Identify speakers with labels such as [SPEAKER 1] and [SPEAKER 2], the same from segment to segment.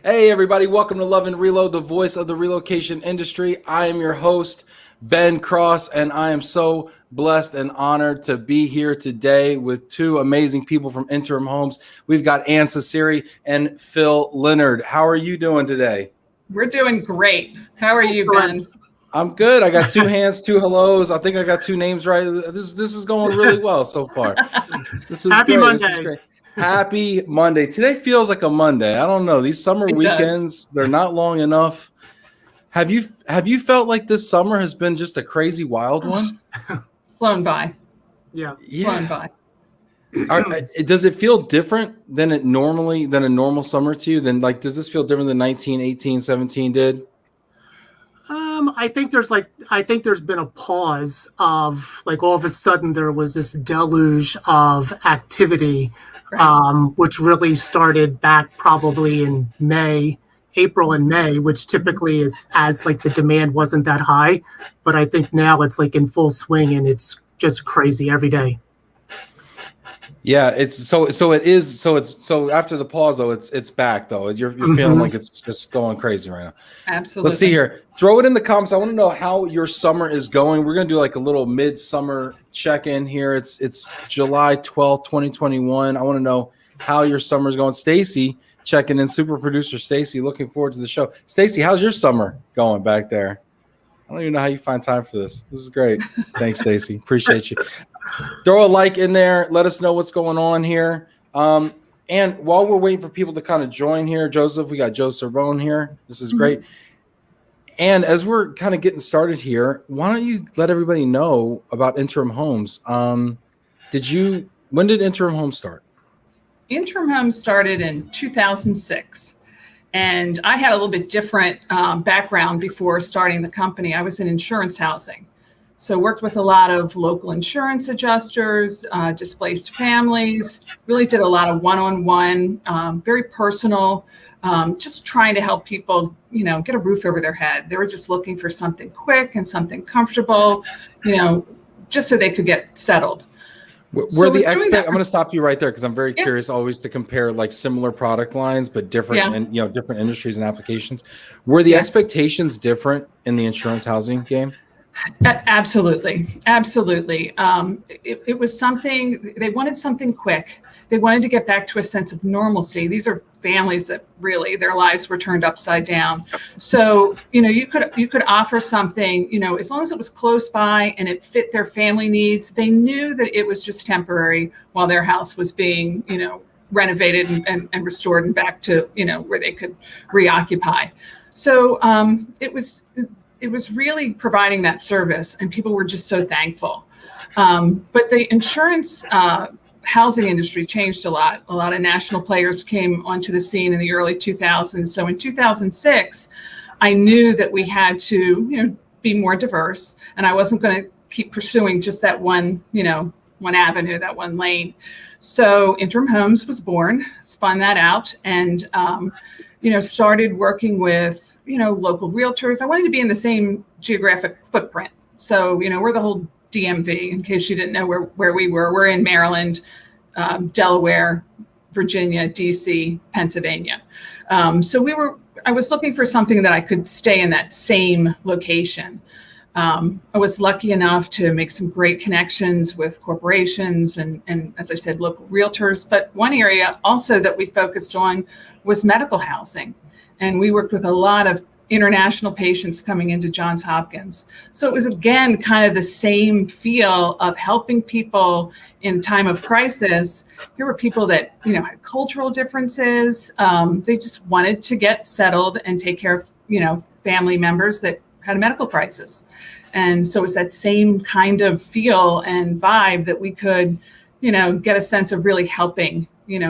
[SPEAKER 1] Hey, everybody, welcome to Love and Reload, the voice of the relocation industry. I am your host, Ben Cross, and I am so blessed and honored to be here today with two amazing people from Interim Homes. We've got Cecere and Phil Leonard. How are you doing today?
[SPEAKER 2] We're doing great. How are you, Ben?
[SPEAKER 1] I'm good. I got two hands, two hellos. I think I got two names right. This is going really well so far. This is
[SPEAKER 3] Happy
[SPEAKER 1] great.
[SPEAKER 3] Monday.
[SPEAKER 1] This is great. Happy Monday. Today feels like a Monday. I don't know. These summer weekends, they're not long enough. Have you felt like this summer has been just a crazy wild one?
[SPEAKER 2] Flown by.
[SPEAKER 3] Yeah.
[SPEAKER 2] Flown by.
[SPEAKER 1] Does it feel different than a normal summer to you? Does this feel different than 19, 18, 17 did?
[SPEAKER 3] I think there's been a pause of all of a sudden there was this deluge of activity, which really started back probably in April and May, which typically is as the demand wasn't that high, but I think now it's in full swing and it's just crazy every day.
[SPEAKER 1] Yeah, it's after the pause though, it's back though. You're feeling like it's just going crazy right now.
[SPEAKER 2] Absolutely.
[SPEAKER 1] Let's see here. Throw it in the comments. I want to know how your summer is going. We're gonna do a little midsummer check-in here. It's July 12th, 2021. I want to know how your summer is going. Stacy checking in, super producer Stacy. Looking forward to the show. Stacy, how's your summer going back there? I don't even know how you find time for this. This is great. Thanks, Stacy. Appreciate you. Throw a like in there. Let us know what's going on here. And while we're waiting for people to kind of join here, Joseph, we got Joe Sorbonne here. This is great. And as we're kind of getting started here, why don't you let everybody know about Interim Homes? When did Interim Homes start?
[SPEAKER 2] Interim Homes started in 2006. And I had a little bit different background before starting the company. I was in insurance housing. So worked with a lot of local insurance adjusters, displaced families, really did a lot of one-on-one, very personal, just trying to help people, get a roof over their head. They were just looking for something quick and something comfortable, just so they could get settled.
[SPEAKER 1] I'm going to stop you right there because I'm very curious always to compare similar product lines, but different and different industries and applications. Were the expectations different in the insurance housing game?
[SPEAKER 2] Absolutely. It was something, they wanted something quick. They wanted to get back to a sense of normalcy. These are families that really their lives were turned upside down. So, you could offer something, as long as it was close by and it fit their family needs. They knew that it was just temporary while their house was being, renovated and restored and back to, where they could reoccupy. So it was really providing that service, and people were just so thankful. But the insurance housing industry changed a lot. A lot of national players came onto the scene in the early 2000s. So in 2006, I knew that we had to, be more diverse, and I wasn't going to keep pursuing just that one avenue, that one lane. So Interim Homes was born, spun that out, and started working with local realtors. I wanted to be in the same geographic footprint. So, we're the whole DMV, in case you didn't know where we were. We're in Maryland, Delaware, Virginia, DC, Pennsylvania. So I was looking for something that I could stay in that same location. I was lucky enough to make some great connections with corporations and as I said, local realtors. But one area also that we focused on was medical housing. And we worked with a lot of international patients coming into Johns Hopkins. So it was, again, kind of the same feel of helping people in time of crisis. Here were people that, had cultural differences. They just wanted to get settled and take care of, family members that had a medical crisis. And so it's that same kind of feel and vibe that we could, get a sense of really helping,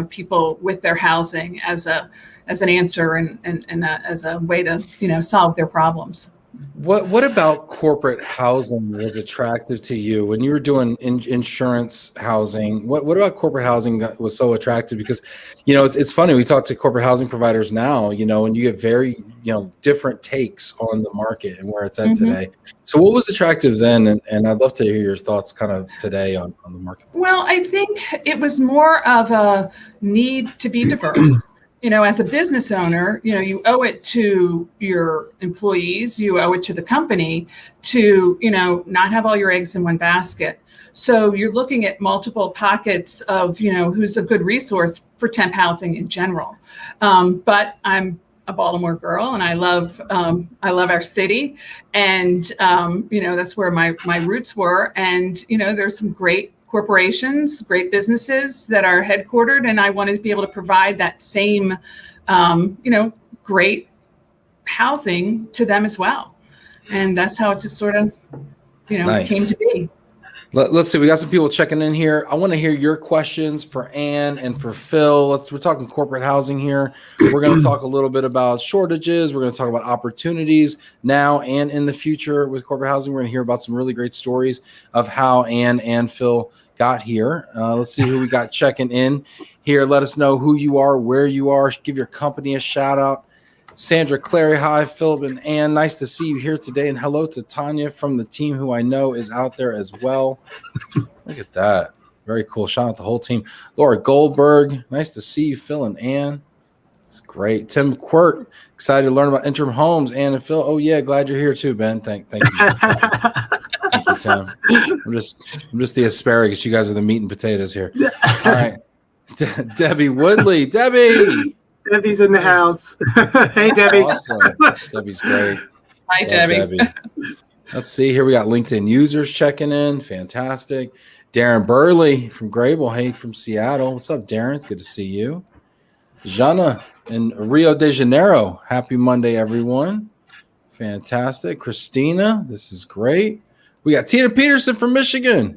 [SPEAKER 2] people with their housing as an answer and as a way to, solve their problems.
[SPEAKER 1] What about corporate housing was attractive to you when you were doing insurance housing? What about corporate housing was so attractive? Because, it's funny. We talk to corporate housing providers now, and you get very, different takes on the market and where it's at today. So what was attractive then? And I'd love to hear your thoughts kind of today on the market.
[SPEAKER 2] Well, I think it was more of a need to be diverse. as a business owner, you owe it to your employees, you owe it to the company to, not have all your eggs in one basket. So you're looking at multiple pockets of, who's a good resource for temp housing in general. But I'm a Baltimore girl, and I love our city, and that's where my roots were. And there's some great corporations, great businesses that are headquartered, and I wanted to be able to provide that same, great housing to them as well. And that's how it just sort of,
[SPEAKER 1] Nice.
[SPEAKER 2] came to be.
[SPEAKER 1] Let's see. We got some people checking in here. I want to hear your questions for Ann and for Phil. We're talking corporate housing here. We're going to talk a little bit about shortages. We're going to talk about opportunities now and in the future with corporate housing. We're going to hear about some really great stories of how Ann and Phil got here. Let's see who we got checking in here. Let us know who you are, where you are. Give your company a shout out. Sandra, Clary, hi, Philip and Ann. Nice to see you here today. And hello to Tanya from the team, who I know is out there as well. Look at that. Very cool. Shout out the whole team. Laura Goldberg, nice to see you, Phil and Ann. It's great. Tim Quirk, excited to learn about Interim Homes. Ann and Phil. Oh, yeah, glad you're here too, Ben. Thank you. Thank you, Tim. I'm just the asparagus. You guys are the meat and potatoes here. All right. Debbie Woodley. Debbie.
[SPEAKER 3] Debbie's in the house. Hey, Debbie.
[SPEAKER 1] Awesome. Debbie's great.
[SPEAKER 2] Hi, Debbie.
[SPEAKER 1] Let's see. Here we got LinkedIn users checking in. Fantastic. Darren Burley from Grable. Hey, from Seattle. What's up, Darren? It's good to see you. Jana in Rio de Janeiro. Happy Monday, everyone. Fantastic. Christina, this is great. We got Tina Peterson from Michigan.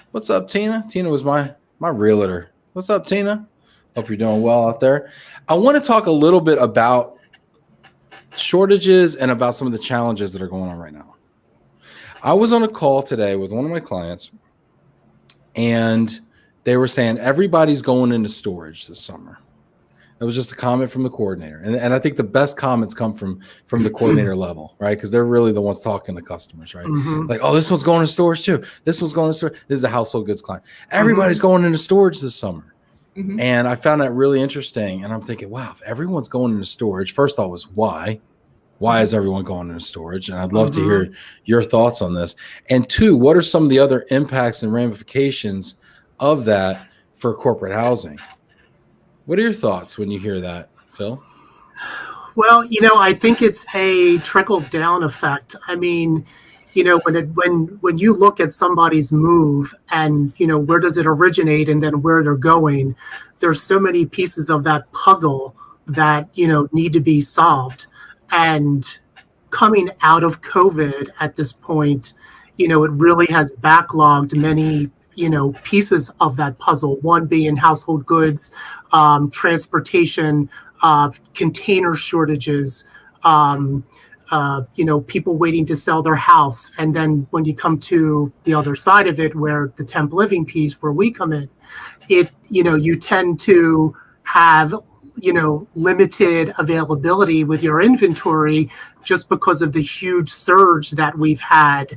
[SPEAKER 1] What's up, Tina? Tina was my realtor. What's up, Tina? Hope you're doing well out there. I want to talk a little bit about shortages and about some of the challenges that are going on right now. I was on a call today with one of my clients, and they were saying everybody's going into storage this summer. It was just a comment from the coordinator. And I think the best comments come from the coordinator level, right? Because they're really the ones talking to customers, right? Mm-hmm. Like, oh, this one's going to storage too. This one's going to storage. This is a household goods client. Everybody's going into storage this summer. Mm-hmm. And I found that really interesting. And I'm thinking, wow, if everyone's going into storage, first thought was why? Why is everyone going into storage? And I'd love to hear your thoughts on this. And two, what are some of the other impacts and ramifications of that for corporate housing? What are your thoughts when you hear that, Phil?
[SPEAKER 3] Well, I think it's a trickle-down effect. I mean, when you look at somebody's move and, where does it originate and then where they're going, there's so many pieces of that puzzle that, need to be solved. And coming out of COVID at this point, it really has backlogged many, pieces of that puzzle, one being household goods, transportation, container shortages, people waiting to sell their house. And then when you come to the other side of it, where the temp living piece, where we come in, you tend to have, limited availability with your inventory just because of the huge surge that we've had,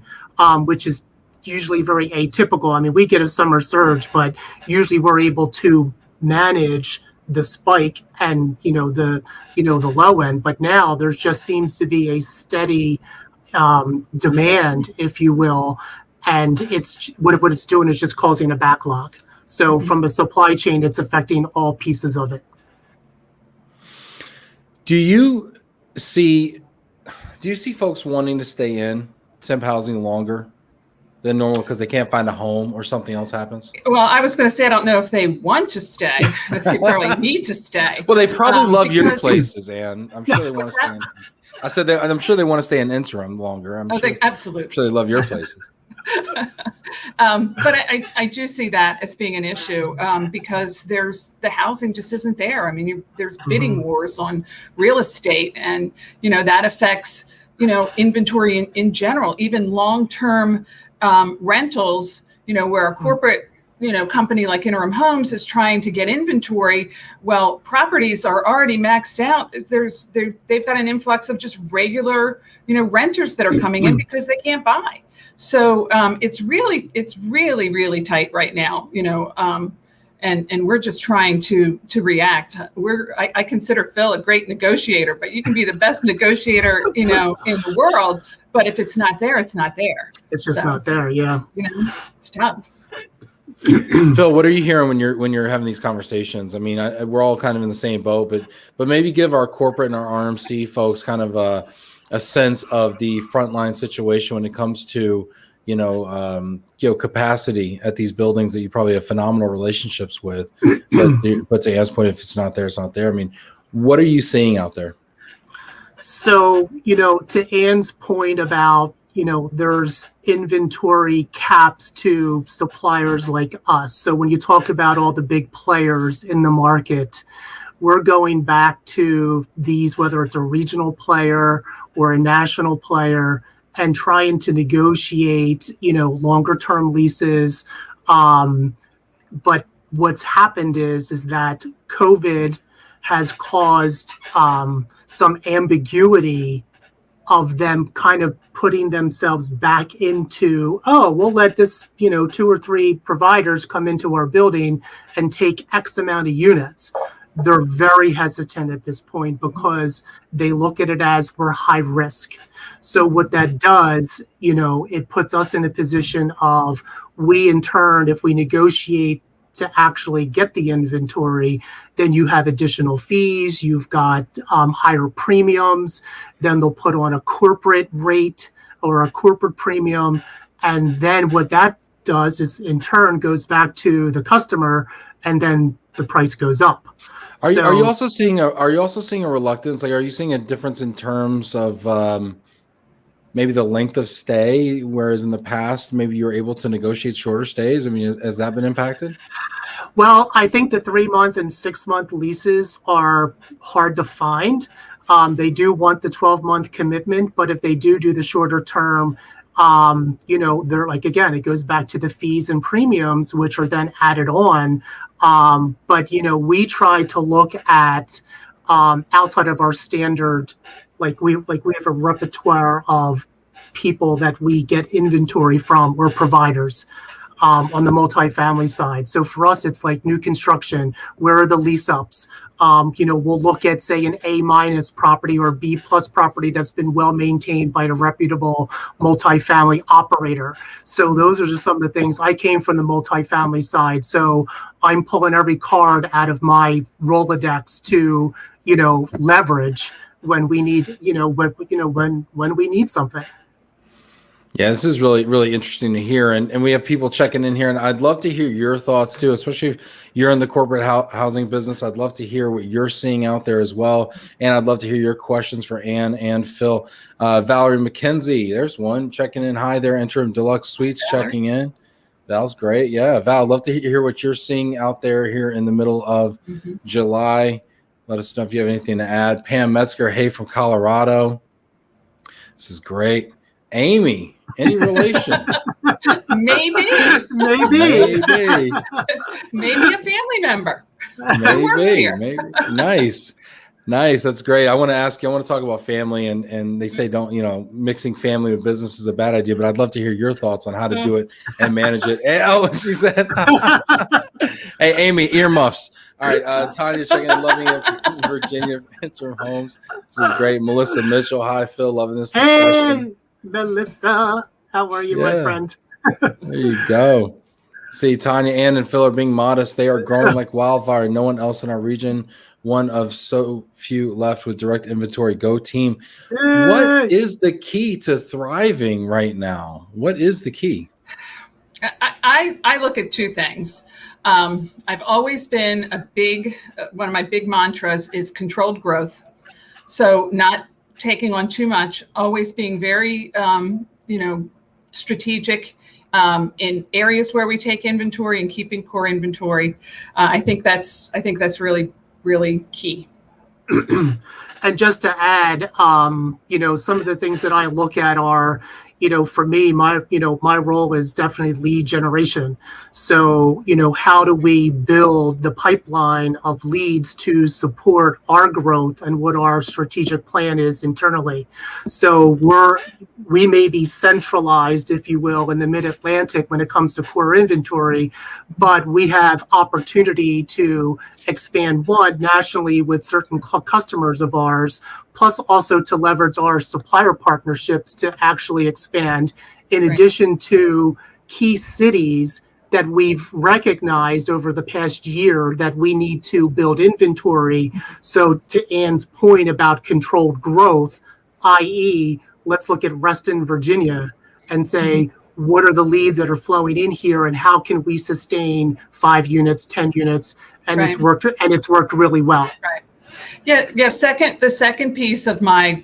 [SPEAKER 3] which is usually very atypical. I mean, we get a summer surge, but usually we're able to manage the spike and the low end. But now there just seems to be a steady demand, if you will, and it's what it's doing is just causing a backlog. So from the supply chain, it's affecting all pieces of it.
[SPEAKER 1] Do you see folks wanting to stay in temp housing longer than normal because they can't find a home or something else happens?
[SPEAKER 2] Well, I was going to say, I don't know if they want to stay. They probably need to stay.
[SPEAKER 1] Well, they probably love your places, Ann. I'm sure they want to stay. I said that I'm sure they want to stay in interim longer.
[SPEAKER 2] Absolutely.
[SPEAKER 1] I'm sure they love your places.
[SPEAKER 2] But I do see that as being an issue because the housing just isn't there. I mean, there's bidding wars on real estate, and that affects inventory in general, even long-term rentals. Where a corporate company like Interim Homes is trying to get inventory. Well, properties are already maxed out. They've got an influx of just regular renters that are coming in because they can't buy. So it's really tight right now, and we're just trying to react. I consider Phil a great negotiator, but you can be the best negotiator, in the world, but if it's not there, it's not there.
[SPEAKER 3] It's just not there. Yeah.
[SPEAKER 2] It's tough.
[SPEAKER 1] Phil, what are you hearing when you're having these conversations? I mean, we're all kind of in the same boat, but maybe give our corporate and our RMC folks kind of a sense of the frontline situation when it comes to capacity at these buildings that you probably have phenomenal relationships with. But to Anne's point, if it's not there, it's not there. I mean, what are you seeing out there?
[SPEAKER 3] So, to Anne's point about, there's inventory caps to suppliers like us. So when you talk about all the big players in the market, we're going back to these, whether it's a regional player or a national player, and trying to negotiate, longer term leases. But what's happened is that COVID has caused some ambiguity of them kind of putting themselves back into, we'll let this, 2 or 3 providers come into our building and take X amount of units. They're very hesitant at this point because they look at it as we're high risk. So what that does, it puts us in a position of, we in turn, if we negotiate to actually get the inventory, then you have additional fees, you've got higher premiums, then they'll put on a corporate rate or a corporate premium. And then what that does is in turn goes back to the customer, and then the price goes up.
[SPEAKER 1] Are you also seeing a reluctance? Like, are you seeing a difference in terms of maybe the length of stay, whereas in the past maybe you were able to negotiate shorter stays? I mean, has that been impacted?
[SPEAKER 3] Well, I think the 3-month and 6-month leases are hard to find. They do want the 12-month commitment, but if they do the shorter term, they're like, again, it goes back to the fees and premiums, which are then added on. But we try to look at outside of our standard, like we have a repertoire of people that we get inventory from, or providers on the multifamily side. So for us, it's like new construction. Where are the lease ups? We'll look at, say, an A- property or B+ property that's been well maintained by a reputable multifamily operator. So those are just some of the things. I came from the multifamily side, so I'm pulling every card out of my Rolodex to, leverage when we need, when we need something.
[SPEAKER 1] Yeah, this is really, really interesting to hear. And we have people checking in here, and I'd love to hear your thoughts too, especially if you're in the corporate housing business. I'd love to hear what you're seeing out there as well. And I'd love to hear your questions for Anne and Phil. Valerie McKenzie, there's one checking in. Hi there, Interim Deluxe Suites checking in. Val's great. Yeah, Val, I'd love to hear what you're seeing out there here in the middle of July. Let us know if you have anything to add. Pam Metzger, hey, from Colorado. This is great. Amy, any relation?
[SPEAKER 2] Maybe.
[SPEAKER 1] Maybe
[SPEAKER 2] Maybe a family member.
[SPEAKER 1] Maybe. Nice. That's great. I want to talk about family, and they say mixing family with business is a bad idea, but I'd love to hear your thoughts on how to do it and manage it. Oh, she said, hey, Amy, earmuffs. All right. Tanya's checking in, loving it from Virginia, Interim Homes. This is great. Melissa Mitchell. Hi, Phil. Loving this discussion.
[SPEAKER 3] Hey, Melissa. How are you, my friend?
[SPEAKER 1] There you go. See, Tanya, Ann, and Phil are being modest. They are growing like wildfire. No one else in our region. One of so few left with direct inventory. Go team. Yay. What is the key to thriving right now? What is the key?
[SPEAKER 2] I look at 2 things. I've always been one of my big mantras is controlled growth. So not taking on too much, always being very, strategic in areas where we take inventory and keeping core inventory. I think that's really, really key.
[SPEAKER 3] And just to add, some of the things that I look at are, for me, my role is definitely lead generation. So, how do we build the pipeline of leads to support our growth and what our strategic plan is internally? So we may be centralized, if you will, in the Mid-Atlantic when it comes to core inventory, but we have opportunity to expand nationally with certain customers of ours, plus also to leverage our supplier partnerships to actually expand in addition to key cities that we've recognized over the past year that we need to build inventory. So to Ann's point about controlled growth, i.e., let's look at Reston, Virginia, and say, what are the leads that are flowing in here, and how can we sustain 5 units, 10 units, and it's worked really well.
[SPEAKER 2] Right. Yeah. The second piece of my,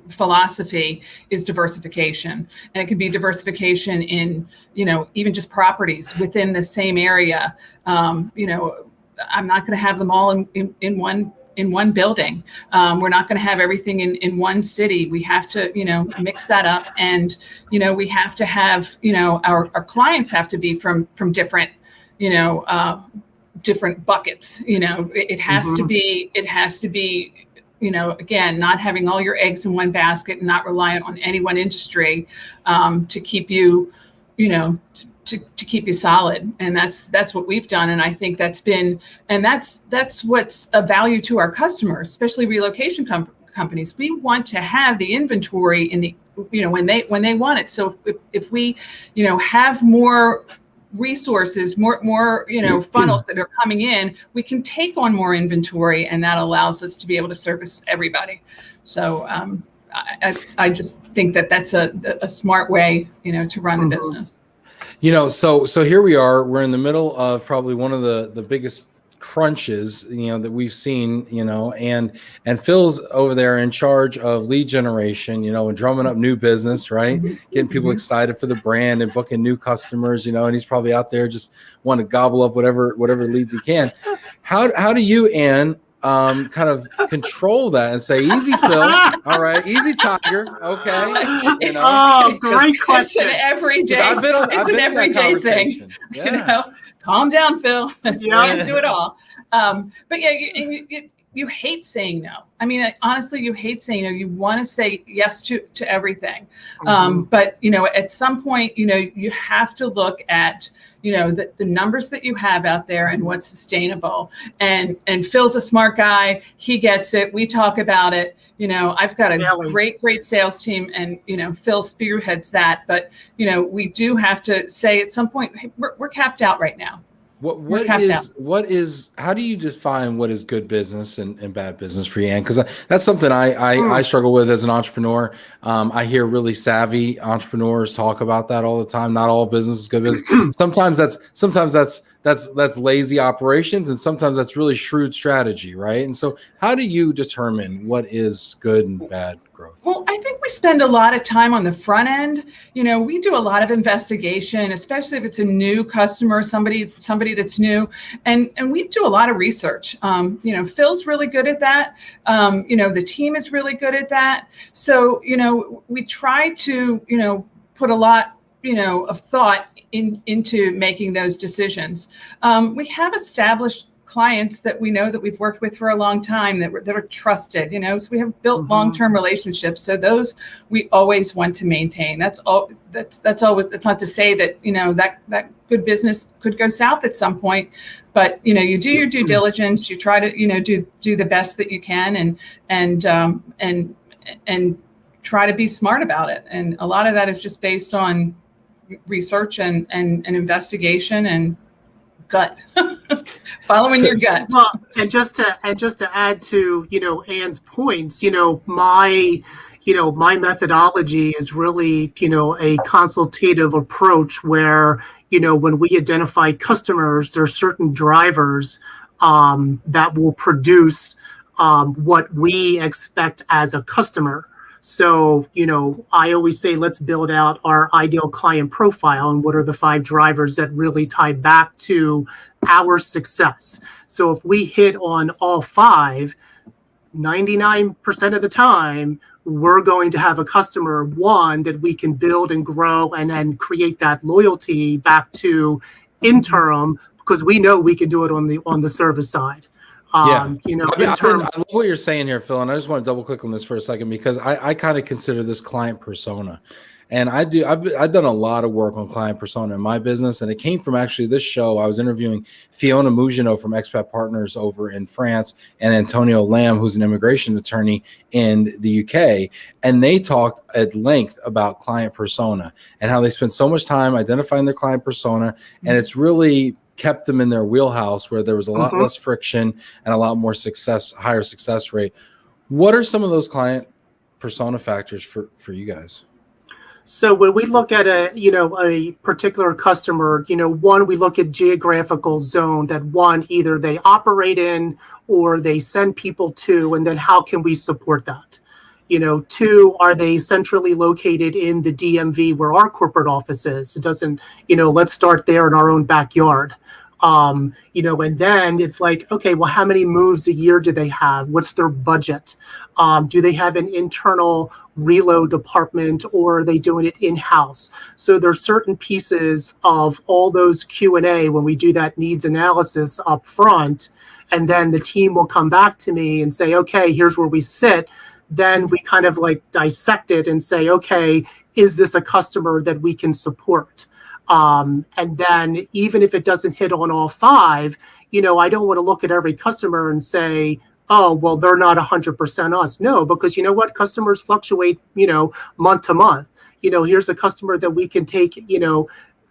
[SPEAKER 2] philosophy is diversification, and it can be diversification in, even just properties within the same area. I'm not going to have them all in one building. We're not going to have everything in one city. We have to, mix that up, and, we have to have, our clients have to be from different, different buckets. It has to be, again, not having all your eggs in one basket and not reliant on any one industry to keep you, to keep you solid. And that's what we've done. And I think that's what's of value to our customers, especially relocation companies. We want to have the inventory in the, when they want it. So if we, have more resources, more funnels that are coming in, we can take on more inventory, and that allows us to be able to service everybody. So I just think that's a smart way, to run the business.
[SPEAKER 1] So here we are. We're in the middle of probably one of the biggest crunches, that we've seen, and Phil's over there in charge of lead generation, and drumming up new business, right? Getting people excited for the brand and booking new customers, and he's probably out there just want to gobble up whatever leads he can. How do you, Ann, kind of control that and say, easy, Phil. All right. Easy, Tiger. Okay.
[SPEAKER 3] Oh, great question.
[SPEAKER 2] It's an everyday thing.
[SPEAKER 1] Yeah.
[SPEAKER 2] Calm down, Phil.
[SPEAKER 3] Yeah.
[SPEAKER 2] Can't do it all. But yeah, you hate saying no. I mean, honestly, you hate saying no. You want to say yes to everything. But, at some point, you have to look at, the numbers that you have out there and what's sustainable. And Phil's a smart guy. He gets it. We talk about it. I've got a great sales team, and, Phil spearheads that. But, we do have to say at some point, hey, we're capped out right now.
[SPEAKER 1] How do you define what is good business and bad business for you, Ann? Because that's something I struggle with as an entrepreneur. I hear really savvy entrepreneurs talk about that all the time. Not all business is good business. Sometimes that's lazy operations, and sometimes that's really shrewd strategy, right? And so how do you determine what is good and bad growth?
[SPEAKER 2] Well, I think we spend a lot of time on the front end. We do a lot of investigation, especially if it's a new customer, somebody that's new, and we do a lot of research. Phil's really good at that. The team is really good at that. So, we try to, put a lot, of thought into making those decisions. We have established clients that we know that we've worked with for a long time that are trusted, so we have built long-term relationships. So those we always want to maintain. That's always, it's not to say that, that good business could go south at some point, but, you do your due diligence, you try to, do the best that you can and try to be smart about it. And a lot of that is just based on research and investigation and gut, following your gut.
[SPEAKER 3] Well, and just to add to Ann's points, my methodology is really a consultative approach where when we identify customers, there are certain drivers that will produce what we expect as a customer. So, I always say, let's build out our ideal client profile and what are the 5 drivers that really tie back to our success. So if we hit on all 5, 99% of the time, we're going to have a customer, one, that we can build and grow and then create that loyalty back to Interim, because we know we can do it on the service side. You know,
[SPEAKER 1] I love what you're saying here, Phil, and I just want to double click on this for a second, because I kind of consider this client persona. And I've done a lot of work on client persona in my business, and it came from actually this show. I was interviewing Fiona Mugino from Expat Partners over in France and Antonio Lamb, who's an immigration attorney in the UK, and they talked at length about client persona and how they spend so much time identifying their client persona, and it's really kept them in their wheelhouse where there was a lot less friction and a lot more success, higher success rate. What are some of those client persona factors for you guys?
[SPEAKER 3] So when we look at a particular customer, one, we look at geographical zone that one, either they operate in or they send people to, and then how can we support that? Two, are they centrally located in the DMV where our corporate office is? It doesn't, let's start there in our own backyard. And then it's like, okay, well, how many moves a year do they have? What's their budget? Do they have an internal relo department, or are they doing it in-house? So there's certain pieces of all those Q&A when we do that needs analysis up front, and then the team will come back to me and say, okay, here's where we sit. Then we kind of like dissect it and say, okay, is this a customer that we can support? And then even if it doesn't hit on all five, I don't want to look at every customer and say, oh, well, they're not 100% us. No, because you know what? Customers fluctuate, month to month. Here's a customer that we can take,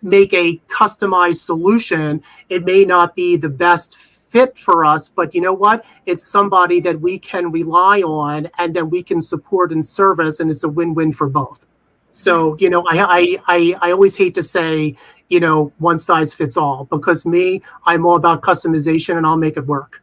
[SPEAKER 3] make a customized solution. It may not be the best fit for us, but you know what? It's somebody that we can rely on and that we can support and service, and it's a win-win for both. So, I always hate to say, one size fits all, because I'm all about customization and I'll make it work.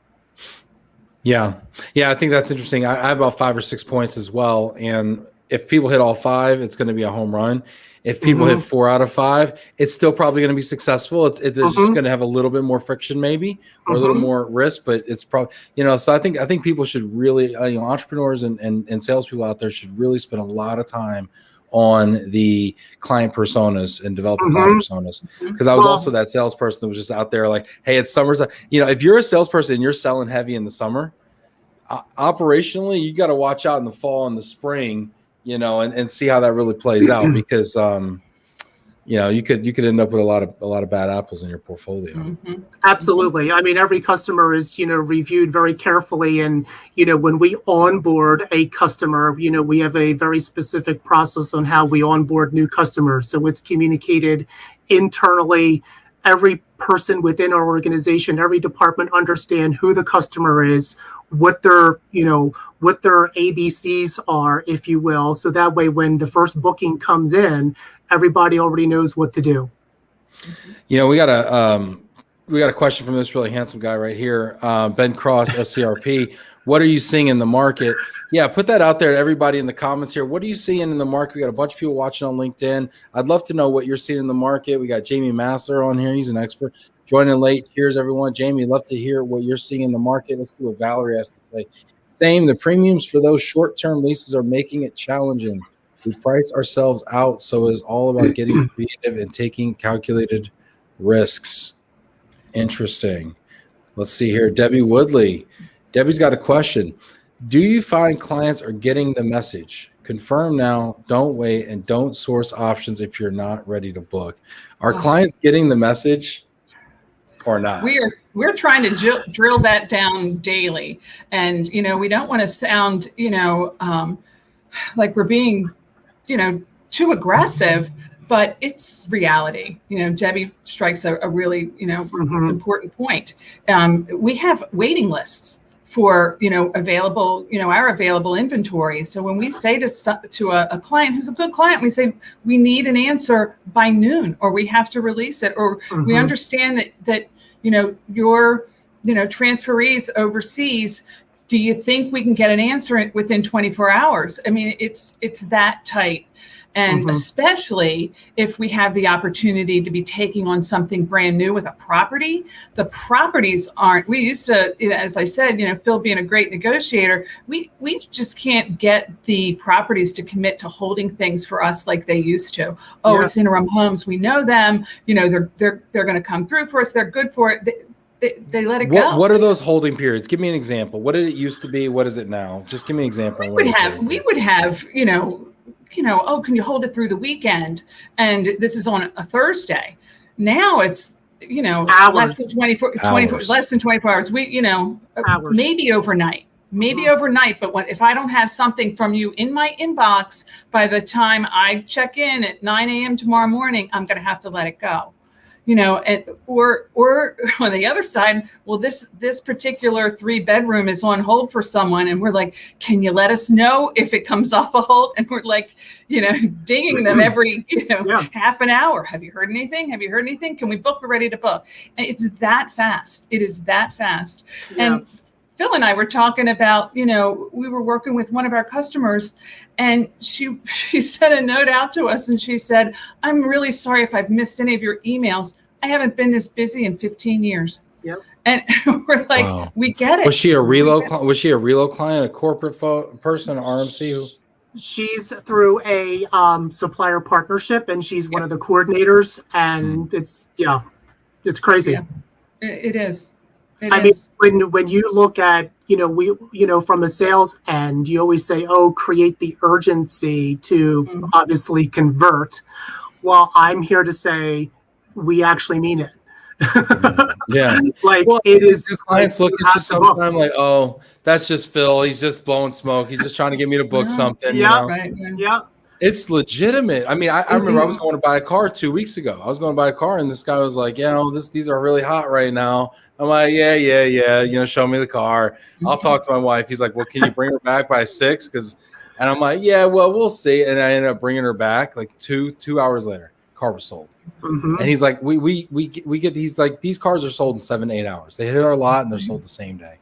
[SPEAKER 1] Yeah. I think that's interesting. I have about 5 or 6 points as well. And if people hit all 5, it's going to be a home run. If people hit 4 out of 5, it's still probably going to be successful. It's just going to have a little bit more friction, maybe, or a little more risk, but it's probably, so I think people should really, entrepreneurs and salespeople out there should really spend a lot of time on the client personas and developing client personas. Because I was also that salesperson that was just out there like, hey, it's summertime. If you're a salesperson and you're selling heavy in the summer, operationally, you got to watch out in the fall and the spring, and see how that really plays out, because you could end up with a lot of bad apples in your portfolio.
[SPEAKER 3] Absolutely. I mean, every customer is, reviewed very carefully. And, when we onboard a customer, we have a very specific process on how we onboard new customers. So it's communicated internally. Every person within our organization, every department understand who the customer is, what their ABCs are, if you will. So that way, when the first booking comes in, everybody already knows what to do.
[SPEAKER 1] We got a question from this really handsome guy right here, Ben Cross, SCRP. What are you seeing in the market? Yeah, put that out there to everybody in the comments here. What are you seeing in the market? We got a bunch of people watching on LinkedIn. I'd love to know what you're seeing in the market. We got Jamie Massler on here. He's an expert. Joining late. Cheers, everyone. Jamie, love to hear what you're seeing in the market. Let's see what Valerie has to say. Same, the premiums for those short-term leases are making it challenging. We price ourselves out, so it's all about getting creative and taking calculated risks. Interesting. Let's see here. Debbie Woodley. Debbie's got a question. Do you find clients are getting the message? Confirm now, don't wait, and don't source options if you're not ready to book. Are clients getting the message or not?
[SPEAKER 2] We're trying to drill that down daily. And, we don't want to sound, like we're being, too aggressive, but it's reality. Debbie strikes a really, important point. We have waiting lists for, available, our available inventory. So when we say to a client who's a good client, we say, we need an answer by noon, or we have to release it, or we understand that, your, transferees overseas, do you think we can get an answer within 24 hours? I mean, it's that tight. And
[SPEAKER 3] Mhm.
[SPEAKER 2] especially if we have the opportunity to be taking on something brand new with a property, the properties aren't, we used to, as I said, Phil being a great negotiator, we just can't get the properties to commit to holding things for us like they used to. Oh,
[SPEAKER 3] Yeah.
[SPEAKER 2] it's Interim Homes. We know them, they're going to come through for us. They're good for it. They let it go.
[SPEAKER 1] What are those holding periods? Give me an example. What did it used to be? What is it now? Just give me an example.
[SPEAKER 2] We would have, oh, can you hold it through the weekend? And this is on a Thursday. Now it's,
[SPEAKER 3] Hours.
[SPEAKER 2] less than 24 hours.
[SPEAKER 3] Hours.
[SPEAKER 2] Maybe overnight. But if I don't have something from you in my inbox by the time I check in at 9 a.m. tomorrow morning, I'm going to have to let it go. Or on the other side, well, this particular 3-bedroom is on hold for someone, and we're like, can you let us know if it comes off a hold? And we're like, dinging them every half an hour. Have you heard anything? Can we book? We're ready to book. And it's that fast. It is that fast.
[SPEAKER 3] Yeah.
[SPEAKER 2] And Phil and I were talking about, we were working with one of our customers, and she sent a note out to us, and she said, I'm really sorry if I've missed any of your emails. I haven't been this busy in 15 years.
[SPEAKER 3] Yep.
[SPEAKER 2] And we're like,
[SPEAKER 1] Wow.
[SPEAKER 2] We get it.
[SPEAKER 1] Was she a relo? Was she a relo client, a corporate person, an RMC?
[SPEAKER 3] She's through a supplier partnership, and she's one of the coordinators, and it's crazy.
[SPEAKER 2] Yeah. It is.
[SPEAKER 3] I mean, when you look at, from a sales end, you always say, oh, create the urgency to obviously convert. Well, I'm here to say we actually mean it.
[SPEAKER 1] Yeah.
[SPEAKER 3] It is.
[SPEAKER 1] Clients look at you sometimes like, oh, that's just Phil. He's just blowing smoke. He's just trying to get me to book something.
[SPEAKER 3] Yeah.
[SPEAKER 2] Right.
[SPEAKER 3] Yeah.
[SPEAKER 1] It's legitimate. I mean, I remember I was going to buy a car 2 weeks ago. I was going to buy a car, and this guy was like, these are really hot right now. I'm like, yeah. Show me the car. I'll talk to my wife. He's like, well, can you bring her back by 6? And I'm like, yeah, well, we'll see. And I ended up bringing her back like two hours later. Car was sold.
[SPEAKER 3] Mm-hmm.
[SPEAKER 1] And he's like, we get these, like, these cars are sold in 7 to 8 hours. They hit our lot and they're sold the same day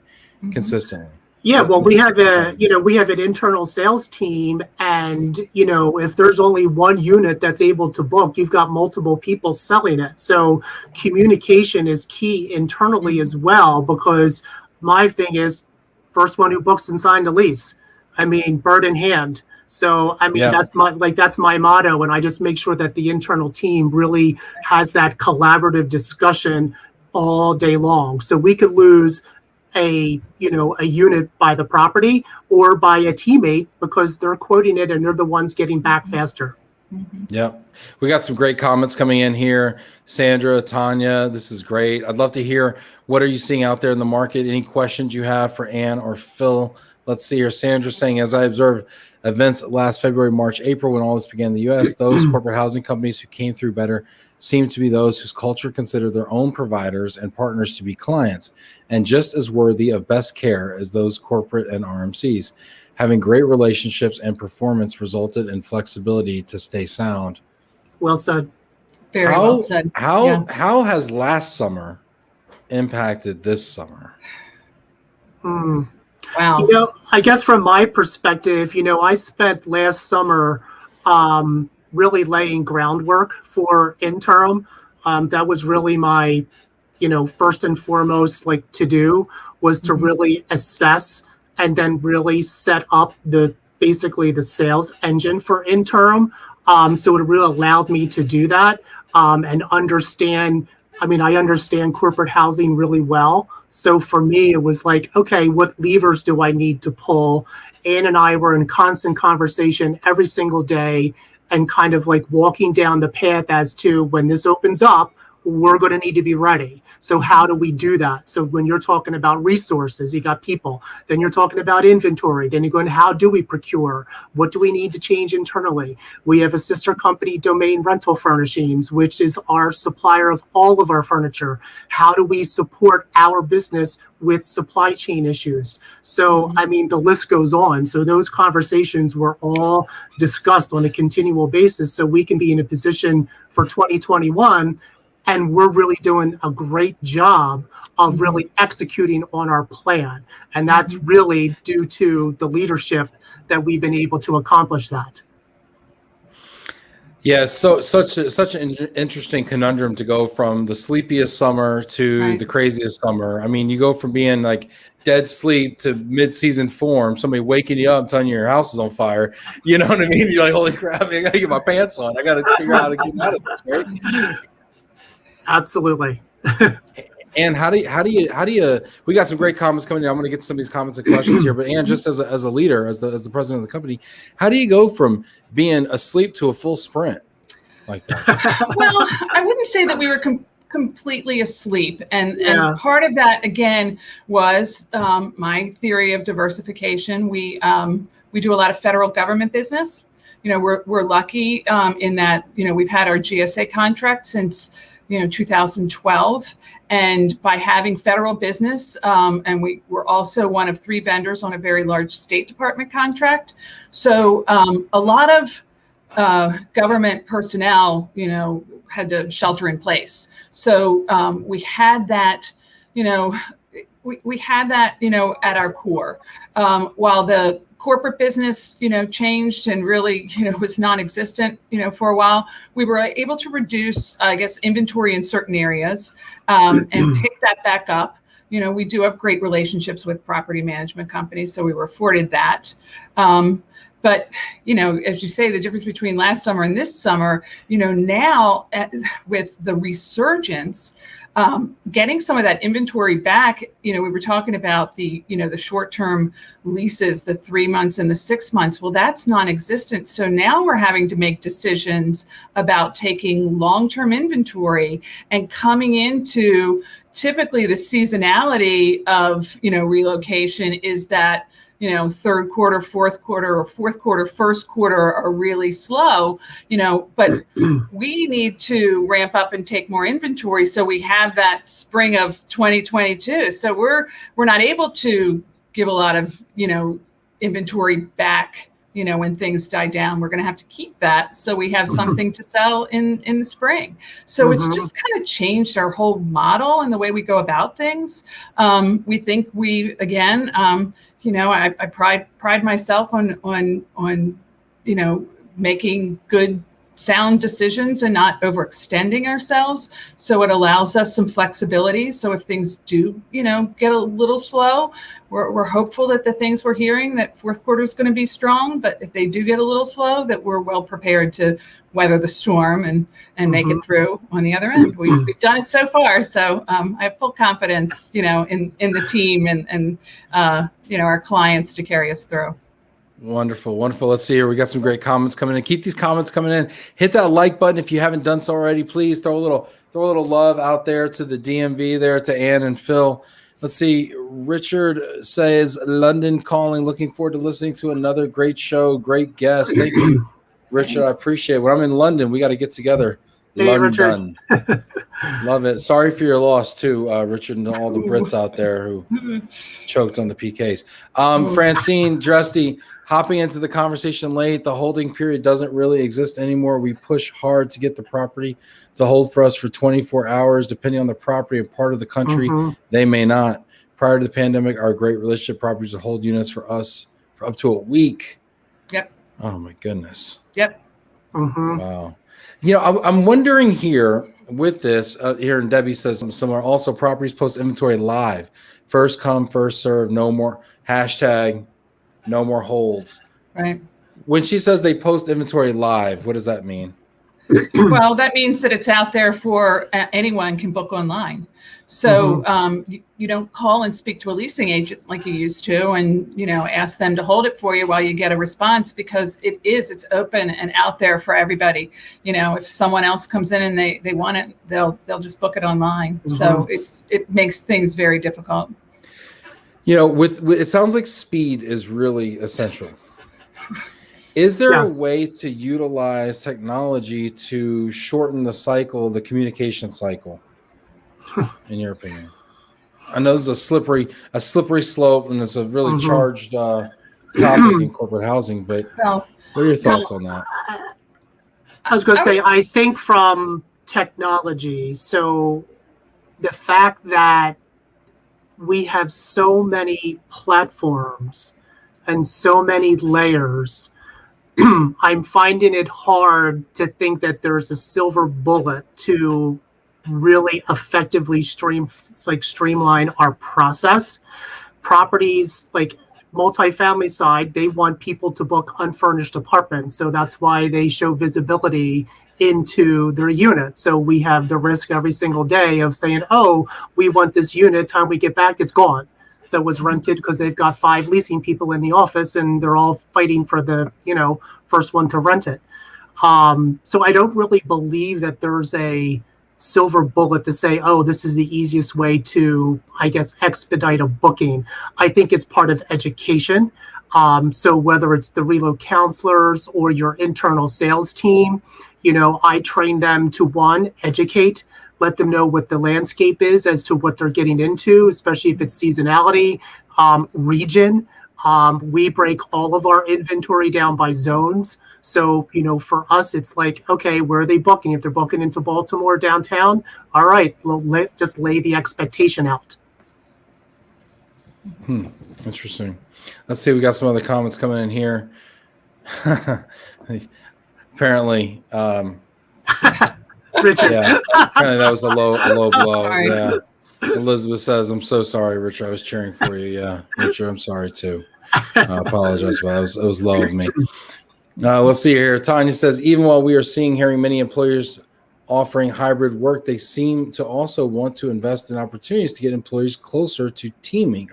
[SPEAKER 1] consistently.
[SPEAKER 3] Yeah, well, we have an internal sales team, and if there's only one unit that's able to book, you've got multiple people selling it. So communication is key internally as well, because my thing is first one who books and signed a lease. I mean, bird in hand. So I mean, that's my motto, and I just make sure that the internal team really has that collaborative discussion all day long. So we could lose a unit by the property or by a teammate because they're quoting it and they're the ones getting back faster.
[SPEAKER 1] Yeah. We got some great comments coming in here. Sandra, Tanya, this is great. I'd love to hear, what are you seeing out there in the market? Any questions you have for Ann or Phil? Let's see here. Sandra saying, as I observed events last February, March, April, when all this began in the U.S., those corporate housing companies who came through better seem to be those whose culture considered their own providers and partners to be clients and just as worthy of best care as those corporate and RMCs. Having great relationships and performance resulted in flexibility to stay sound.
[SPEAKER 3] Well said.
[SPEAKER 2] Very well said.
[SPEAKER 1] How has last summer impacted this summer?
[SPEAKER 2] Wow.
[SPEAKER 3] I guess from my perspective, I spent last summer really laying groundwork for interim. That was really my, first and foremost, to do was to really assess and then really set up basically the sales engine for interim. So it really allowed me to do that and understand. I mean, I understand corporate housing really well. So for me, it was like, okay, what levers do I need to pull? Ann and I were in constant conversation every single day and kind of walking down the path as to when this opens up, we're going to need to be ready. So how do we do that? So when you're talking about resources, you got people, then you're talking about inventory, then you're going, how do we procure? What do we need to change internally? We have a sister company, Domain Rental Furnishings, which is our supplier of all of our furniture. How do we support our business with supply chain issues? So, I mean, the list goes on. So those conversations were all discussed on a continual basis so we can be in a position for 2021. And we're really doing a great job of really executing on our plan. And that's really due to the leadership that we've been able to accomplish that.
[SPEAKER 1] Yeah, so such an interesting conundrum to go from the sleepiest summer to
[SPEAKER 2] Right.
[SPEAKER 1] the craziest summer. I mean, you go from being like dead sleep to mid-season form, somebody waking you up telling you your house is on fire. You know what I mean? You're like, holy crap, I gotta get my pants on. I gotta figure out how to get out of this, right?
[SPEAKER 3] Absolutely.
[SPEAKER 1] And how do you we got some great comments coming in. I'm gonna get some of these comments and questions here, but Ann, just as a leader, as the president of the company, how do you go from being asleep to a full sprint like that?
[SPEAKER 2] Well, I wouldn't say that we were completely asleep, and part of that again was my theory of diversification. We do a lot of federal government business. You know, we're lucky in that, you know, we've had our GSA contract since 2012, and by having federal business, and we're also one of 3 vendors on a very large State Department contract. So a lot of government personnel, had to shelter in place. So we had that, we had that, at our core. While the corporate business, changed and really, was non-existent, for a while, we were able to reduce, I guess, inventory in certain areas and pick that back up. We do have great relationships with property management companies, so we were afforded that. But, as you say, the difference between last summer and this summer, now with the resurgence, getting some of that inventory back, we were talking about the short-term leases, the 3 months and the 6 months. Well, that's non-existent. So now we're having to make decisions about taking long-term inventory and coming into typically the seasonality of, relocation is that, third quarter, fourth quarter, or fourth quarter, first quarter are really slow, but we need to ramp up and take more inventory. So we have that spring of 2022. So we're not able to give a lot of, inventory back, when things die down. We're going to have to keep that. So we have something to sell in the spring. So it's just kind of changed our whole model and the way we go about things. We think again, I pride myself on making good, sound decisions and not overextending ourselves. So it allows us some flexibility. So if things do, get a little slow, we're hopeful that the things we're hearing that fourth quarter is going to be strong. But if they do get a little slow, that we're well prepared to weather the storm and make it through on the other end. We've done it so far. So I have full confidence, in the team and our clients to carry us through.
[SPEAKER 1] Wonderful. Let's see here. We got some great comments coming in. Keep these comments coming in. Hit that like button if you haven't done so already. Please throw a little love out there to the DMV there, to Ann and Phil. Let's see. Richard says, London calling. Looking forward to listening to another great show. Great guest. Thank you, Richard. I appreciate it. When I'm in London, we got to get together.
[SPEAKER 3] Hey,
[SPEAKER 1] London. Love it. Sorry for your loss too, Richard, and all the Brits out there who choked on the PKs. Francine Dresty, hopping into the conversation late. The holding period doesn't really exist anymore. We push hard to get the property to hold for us for 24 hours, depending on the property and part of the country. They may not. Prior to the pandemic, our great relationship properties would hold units for us for up to a week.
[SPEAKER 2] Yep.
[SPEAKER 1] Oh my goodness.
[SPEAKER 2] Yep.
[SPEAKER 1] Wow. I'm wondering here with this here, and Debbie says somewhere also, properties post inventory live, first come, first serve, no more hashtag, no more holds.
[SPEAKER 2] Right.
[SPEAKER 1] When she says they post inventory live, what does that mean?
[SPEAKER 2] Well, that means that it's out there for anyone can book online. So you don't call and speak to a leasing agent like you used to and, ask them to hold it for you while you get a response, because it's open and out there for everybody. If someone else comes in and they want it, they'll just book it online. So it makes things very difficult.
[SPEAKER 1] With it sounds like speed is really essential. Is there a way to utilize technology to shorten the cycle, the communication cycle, in your opinion? I know this is a slippery slope, and it's a really charged topic in corporate housing, but what are your thoughts on that?
[SPEAKER 3] I was going to say, I think from technology, so the fact that we have so many platforms and so many layers I'm finding it hard to think that there's a silver bullet to really effectively streamline our process. Properties like multifamily side, they want people to book unfurnished apartments. So that's why they show visibility into their unit. So we have the risk every single day of saying, oh, we want this unit, time we get back, it's gone. So it was rented because they've got 5 leasing people in the office and they're all fighting for the, first one to rent it. So I don't really believe that there's a silver bullet to say, oh, this is the easiest way to, I guess, expedite a booking. I think it's part of education. So whether it's the relo counselors or your internal sales team, I train them to, one, educate, let them know what the landscape is as to what they're getting into, especially if it's seasonality, region. We break all of our inventory down by zones. So, for us, it's like, okay, where are they booking? If they're booking into Baltimore downtown, all right, just lay the expectation out.
[SPEAKER 1] Interesting. Let's see. We got some other comments coming in here. Apparently,
[SPEAKER 3] Richard.
[SPEAKER 1] yeah, apparently that was a low blow.
[SPEAKER 2] Sorry.
[SPEAKER 1] Yeah. Elizabeth says, "I'm so sorry, Richard. I was cheering for you. Yeah, Richard, I'm sorry too. I apologize, but it was low of me." Let's see here. Tanya says, even while we are hearing many employers offering hybrid work, they seem to also want to invest in opportunities to get employees closer to teaming,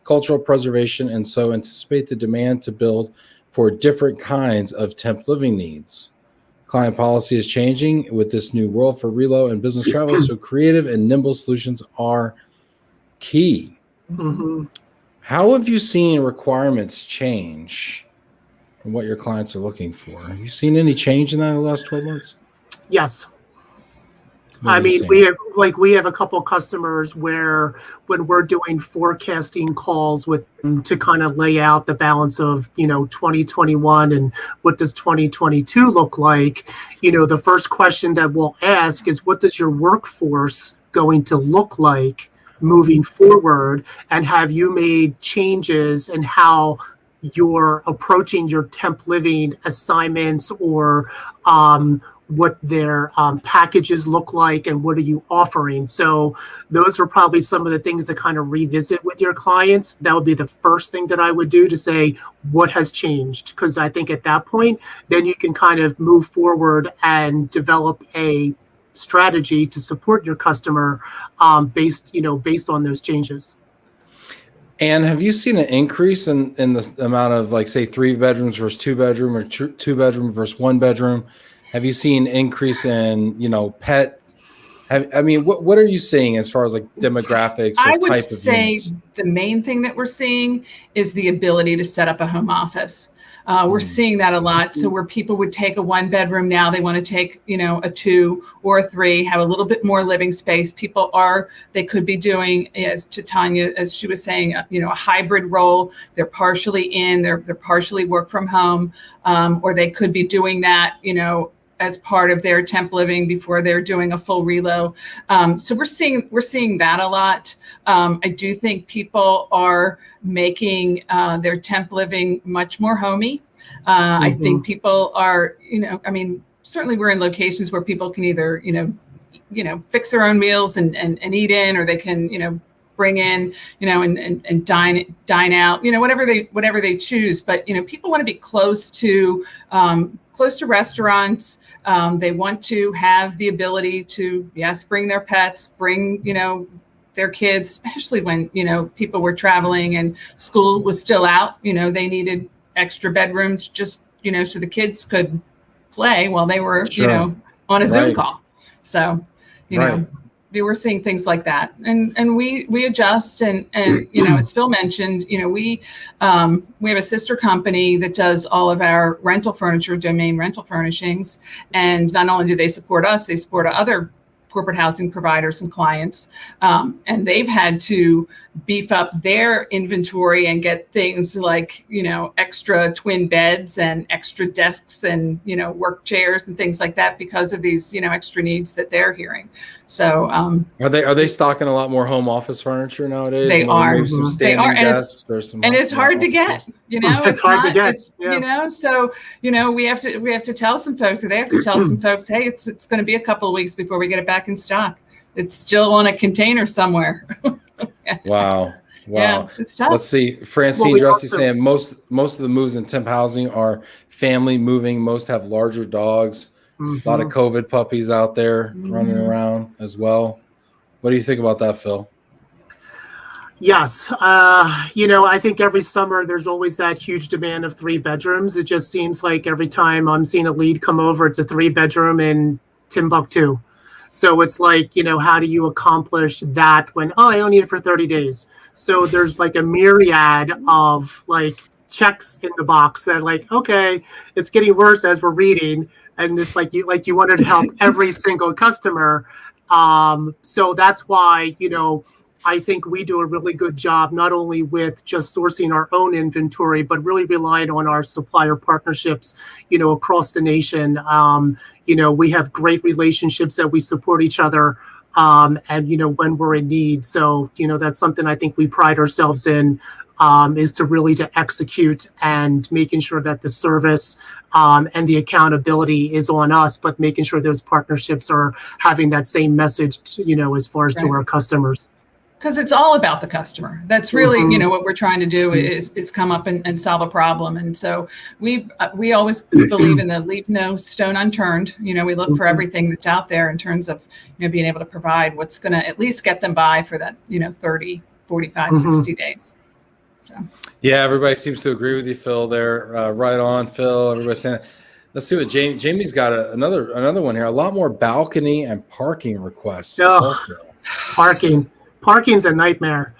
[SPEAKER 1] cultural preservation, and so anticipate the demand to build for different kinds of temp living needs. Client policy is changing with this new world for relo and business travel, so creative and nimble solutions are key.
[SPEAKER 3] Mm-hmm.
[SPEAKER 1] How have you seen requirements change and what your clients are looking for? Have you seen any change in that in the last 12 months?
[SPEAKER 3] Yes. I mean, we have a couple customers where when we're doing forecasting calls with them to kind of lay out the balance of, 2021 and what does 2022 look like, the first question that we'll ask is, what does your workforce going to look like moving forward? And have you made changes in how you're approaching your temp living assignments or what their packages look like and what are you offering? So those are probably some of the things to kind of revisit with your clients. That would be the first thing that I would do, to say what has changed, because I think at that point, then you can kind of move forward and develop a strategy to support your customer based on those changes.
[SPEAKER 1] And have you seen an increase in the amount of, like, say, 3 bedrooms versus 2 bedroom or 2 bedroom versus 1 bedroom? Have you seen increase in, pet? What are you seeing as far as like demographics or type of units? I would say
[SPEAKER 2] the main thing that we're seeing is the ability to set up a home office. We're seeing that a lot. So where people would take a 1 bedroom, now they want to take, a 2 or a 3, have a little bit more living space. They could be doing, as to Tanya, as she was saying, a hybrid role. They're partially in, they're partially work from home, or they could be doing that, as part of their temp living before they're doing a full relo. So we're seeing that a lot. I do think people are making their temp living much more homey. I think people are, certainly we're in locations where people can either, fix their own meals and eat in, or they can, bring in, and dine out, whatever they choose. But, people want to be close to restaurants. They want to have the ability to, yes, bring their pets, bring, their kids, especially when, people were traveling and school was still out, they needed extra bedrooms just, so the kids could play while they were, on a Zoom call. So, we're seeing things like that, and we adjust, and as Phil mentioned, we have a sister company that does all of our rental furniture, domain rental furnishings, and not only do they support us, they support other corporate housing providers and clients, and they've had to beef up their inventory and get things like, extra twin beds and extra desks and, work chairs and things like that because of these, extra needs that they're hearing. So
[SPEAKER 1] are they stocking a lot more home office furniture nowadays?
[SPEAKER 2] They are.
[SPEAKER 1] Maybe some standing desks or some.
[SPEAKER 2] And it's hard to get.
[SPEAKER 3] It's hard to get.
[SPEAKER 2] So we have to tell some folks, or they have to tell some folks, hey, it's going to be a couple of weeks before we get it back in stock. It's still on a container somewhere.
[SPEAKER 1] Wow.
[SPEAKER 2] Yeah, it's tough.
[SPEAKER 1] Let's see. Francine Dressy saying most of the moves in temp housing are family moving. Most have larger dogs. A lot of COVID puppies out there running around as well. What do you think about that, Phil?
[SPEAKER 3] Yes. I think every summer there's always that huge demand of 3 bedrooms. It just seems like every time I'm seeing a lead come over, it's a 3-bedroom in Timbuktu. So it's like, how do you accomplish that when, I only need it for 30 days. So there's like a myriad of like checks in the box that like, okay, it's getting worse as we're reading. And it's like you wanted to help every single customer. So that's why, I think we do a really good job, not only with just sourcing our own inventory, but really relying on our supplier partnerships, across the nation. We have great relationships that we support each other, and, when we're in need. So, that's something I think we pride ourselves in, is to execute and making sure that the service and the accountability is on us, but making sure those partnerships are having that same message, as far as to our customers.
[SPEAKER 2] Because it's all about the customer. That's really, what we're trying to do is come up and solve a problem. And so we always believe in the leave no stone unturned. We look for everything that's out there in terms of, being able to provide what's going to at least get them by for that, 30, 45, 60 days. So.
[SPEAKER 1] Yeah, everybody seems to agree with you, Phil, there. Right on, Phil. Everybody's saying, let's see what Jamie's got another one here. A lot more balcony and parking requests.
[SPEAKER 3] Parking's a nightmare.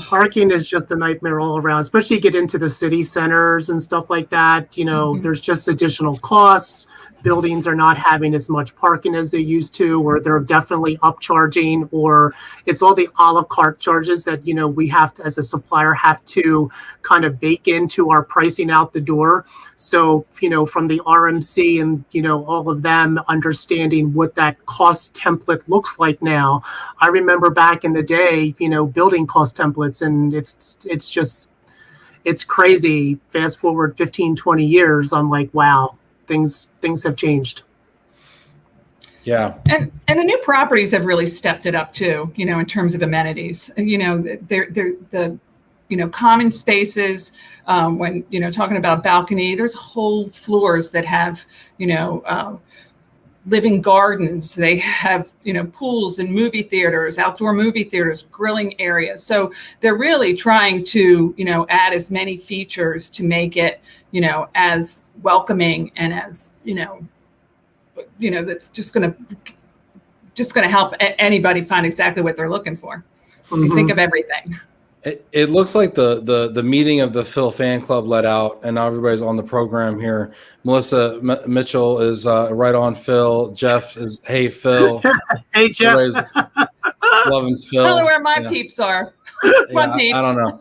[SPEAKER 3] Parking is just a nightmare all around, especially you get into the city centers and stuff like that. There's just additional costs. Buildings are not having as much parking as they used to, or they're definitely upcharging, or it's all the a la carte charges that, we have to, as a supplier, have to kind of bake into our pricing out the door. So, from the RMC and, all of them understanding what that cost template looks like now. I remember back in the day, building cost templates, and it's crazy. Fast forward 15, 20 years, I'm like, wow. Things have changed.
[SPEAKER 2] Yeah. And the new properties have really stepped it up too, in terms of amenities. They're the common spaces, when, talking about balcony, there's whole floors that have, living gardens. They have, pools and movie theaters, outdoor movie theaters, grilling areas. So they're really trying to, add as many features to make it, as welcoming and as, that's just going to help anybody find exactly what they're looking for. You think of everything.
[SPEAKER 1] It looks like the meeting of the Phil fan club let out, and now everybody's on the program here. Melissa Mitchell is right on Phil. Jeff is, hey, Phil.
[SPEAKER 3] Hey, Jeff.
[SPEAKER 1] Everybody's loving Phil.
[SPEAKER 2] I don't know where my peeps are. Peeps.
[SPEAKER 1] I don't know.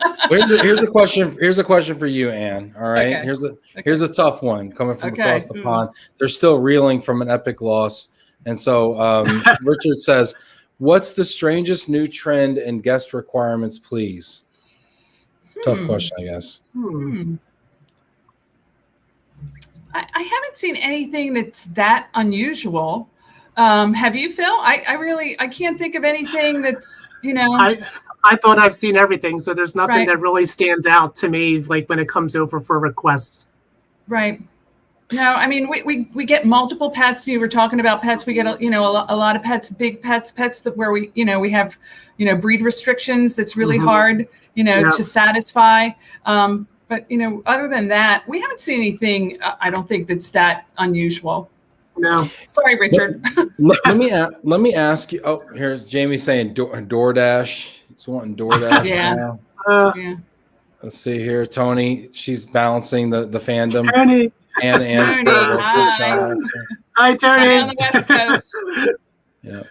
[SPEAKER 1] Here's a question. Here's a question for you, Ann. All right.
[SPEAKER 2] Okay.
[SPEAKER 1] Here's a tough one coming from across the pond. They're still reeling from an epic loss, and so Richard says, what's the strangest new trend in guest requirements, please? Tough question, I guess.
[SPEAKER 2] I haven't seen anything that's that unusual. Have you, Phil? I can't think of anything that's,
[SPEAKER 3] I thought I've seen everything, so there's nothing that really stands out to me, like when it comes over for requests.
[SPEAKER 2] Right. No, I mean, we get multiple pets. You were talking about pets. We get, a lot of pets, big pets that where we have, breed restrictions. That's really hard, to satisfy. But, other than that, we haven't seen anything, I don't think that's that unusual.
[SPEAKER 3] No.
[SPEAKER 2] Sorry, Richard.
[SPEAKER 1] Let me ask you. Oh, here's Jamie saying DoorDash. He's wanting DoorDash now.
[SPEAKER 2] Yeah.
[SPEAKER 1] Let's see here. Tony, she's balancing the fandom.
[SPEAKER 3] Tony.
[SPEAKER 1] And
[SPEAKER 2] Tony, hi.
[SPEAKER 3] Hi, Tony.
[SPEAKER 2] On the West Coast.
[SPEAKER 1] Yeah.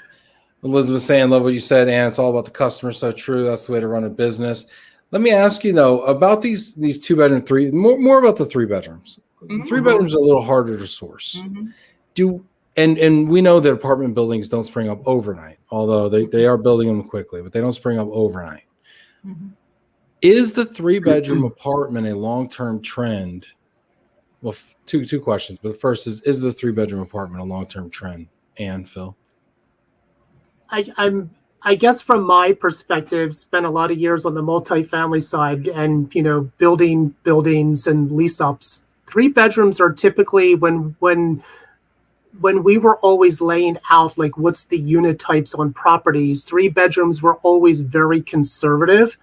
[SPEAKER 1] Elizabeth saying, love what you said, and it's all about the customer. So true. That's the way to run a business. Let me ask you though about these 2-bedroom, more about the 3 bedrooms.
[SPEAKER 2] Mm-hmm.
[SPEAKER 1] 3 bedrooms are a little harder to source.
[SPEAKER 2] Mm-hmm.
[SPEAKER 1] And we know that apartment buildings don't spring up overnight, although they are building them quickly, but they don't spring up overnight.
[SPEAKER 2] Mm-hmm.
[SPEAKER 1] Is the 3-bedroom apartment a long-term trend? Well, two questions, but the first is the 3-bedroom apartment a long-term trend? And Phil,
[SPEAKER 3] I guess from my perspective, spent a lot of years on the multifamily side, and building buildings and lease ups. 3 bedrooms are typically when we were always laying out like what's the unit types on properties. 3 bedrooms were always very conservative.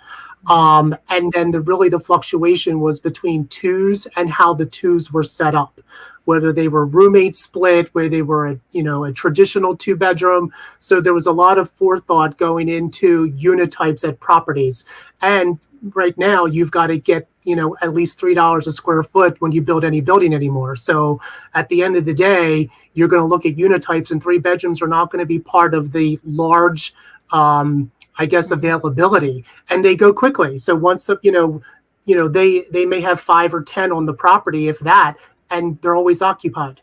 [SPEAKER 3] And then the fluctuation was between 2s and how the 2s were set up, whether they were roommate split, where they were a traditional 2-bedroom. So there was a lot of forethought going into unit types at properties. And right now you've got to get at least $3 a square foot when you build any building anymore. So at the end of the day, you're going to look at unit types, and 3 bedrooms are not going to be part of the large availability, and they go quickly. So once they may have 5 or 10 on the property, if that, and they're always occupied.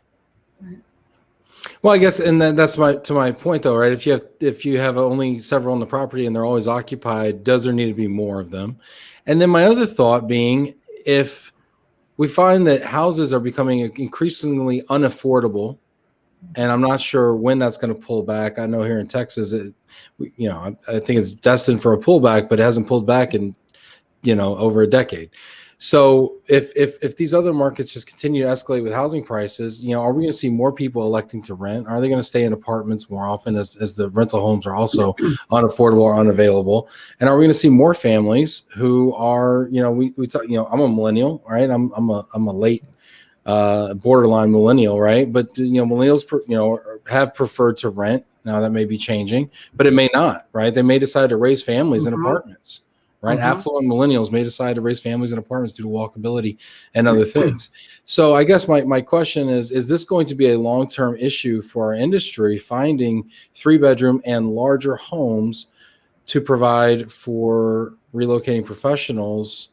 [SPEAKER 1] well, I guess, and that's to my point though, right? If you have only several on the property and they're always occupied, does there need to be more of them? And then my other thought being, if we find that houses are becoming increasingly unaffordable, and I'm not sure when that's going to pull back. I know here in Texas, I think it's destined for a pullback, but it hasn't pulled back in, over a decade. So if these other markets just continue to escalate with housing prices, are we going to see more people electing to rent? Are they going to stay in apartments more often as the rental homes are also unaffordable or unavailable? And are we going to see more families who are, we talk, I'm a millennial, right? I'm a late borderline millennial, right? But millennials, have preferred to rent. Now that may be changing, but it may not, right? They may decide to raise families in apartments, right? Affluent millennials may decide to raise families in apartments due to walkability and other things. So I guess my question is this going to be a long-term issue for our industry, finding 3-bedroom and larger homes to provide for relocating professionals?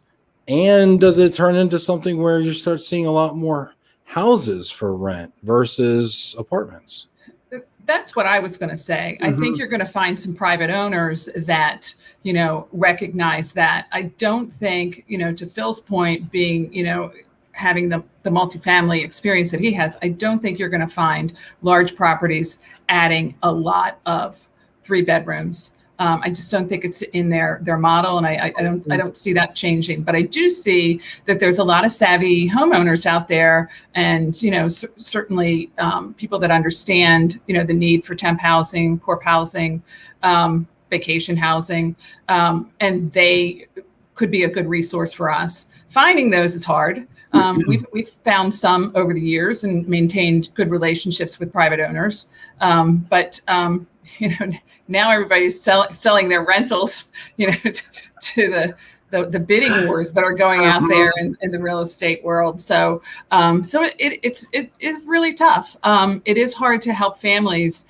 [SPEAKER 1] And does it turn into something where you start seeing a lot more houses for rent versus apartments?
[SPEAKER 2] That's what I was going to say. I think you're going to find some private owners that, recognize that. I don't think, to Phil's point, being, having the multifamily experience that he has, I don't think you're going to find large properties adding a lot of 3 bedrooms. I just don't think it's in their model, and I don't see that changing. But I do see that there's a lot of savvy homeowners out there, and certainly people that understand the need for temp housing, corp housing, vacation housing, and they could be a good resource for us. Finding those is hard. We've found some over the years and maintained good relationships with private owners, but now everybody's selling their rentals, to the bidding wars that are going out there in the real estate world. So it is really tough. It is hard to help families